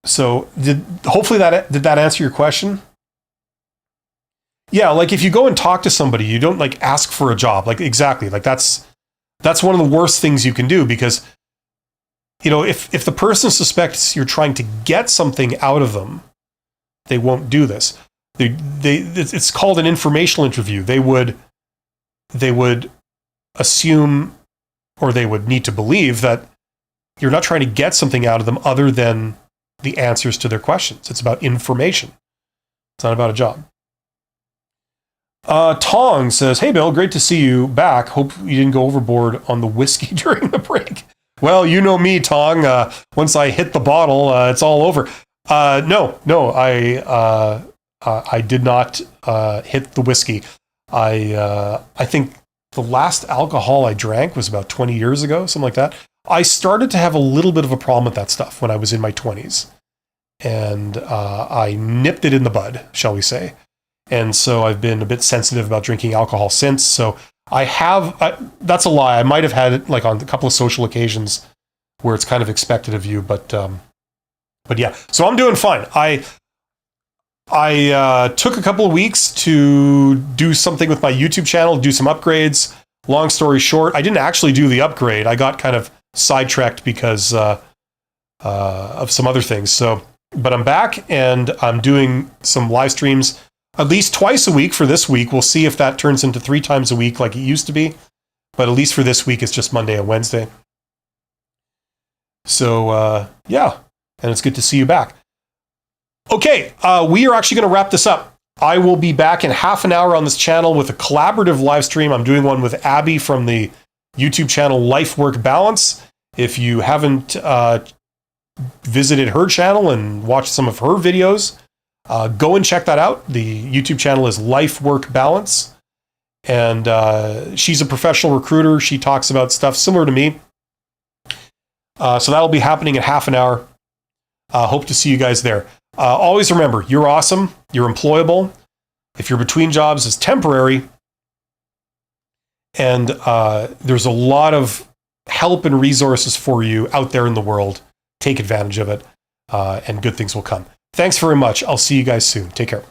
So hopefully did that answer your question? Yeah, like if you go and talk to somebody, you don't like ask for a job. Like exactly, like that's one of the worst things you can do, because if the person suspects you're trying to get something out of them, they won't do this. It's called an informational interview. They would assume, or they would need to believe that you're not trying to get something out of them other than the answers to their questions. It's about information. It's not about a job. Tong says, "Hey Bill, great to see you back. Hope you didn't go overboard on the whiskey during the break." Well, you know me, Tong. Once I hit the bottle, it's all over. No, I did not hit the whiskey. I think the last alcohol I drank was about 20 years ago, something like that. I started to have a little bit of a problem with that stuff when I was in my 20s. And I nipped it in the bud, shall we say. And so I've been a bit sensitive about drinking alcohol since. So I have, that's a lie. I might have had it like on a couple of social occasions where it's kind of expected of you, but yeah. So I'm doing fine. I took a couple of weeks to do something with my YouTube channel, do some upgrades. Long story short, I didn't actually do the upgrade. I got kind of sidetracked because of some other things. So, but I'm back and I'm doing some live streams at least twice a week for this week. We'll see if that turns into 3 times a week like it used to be. But at least for this week, it's just Monday and Wednesday. So, yeah. And it's good to see you back. Okay, we are actually going to wrap this up. I will be back in half an hour on this channel with a collaborative live stream. I'm doing one with Abby from the YouTube channel Life Work Balance. If you haven't visited her channel and watched some of her videos, go and check that out. The YouTube channel is Life Work Balance. And she's a professional recruiter. She talks about stuff similar to me. So that'll be happening in half an hour. Hope to see you guys there. Always remember, you're awesome. You're employable. If you're between jobs, it's temporary. And there's a lot of help and resources for you out there in the world. Take advantage of it, and good things will come. Thanks very much. I'll see you guys soon. Take care.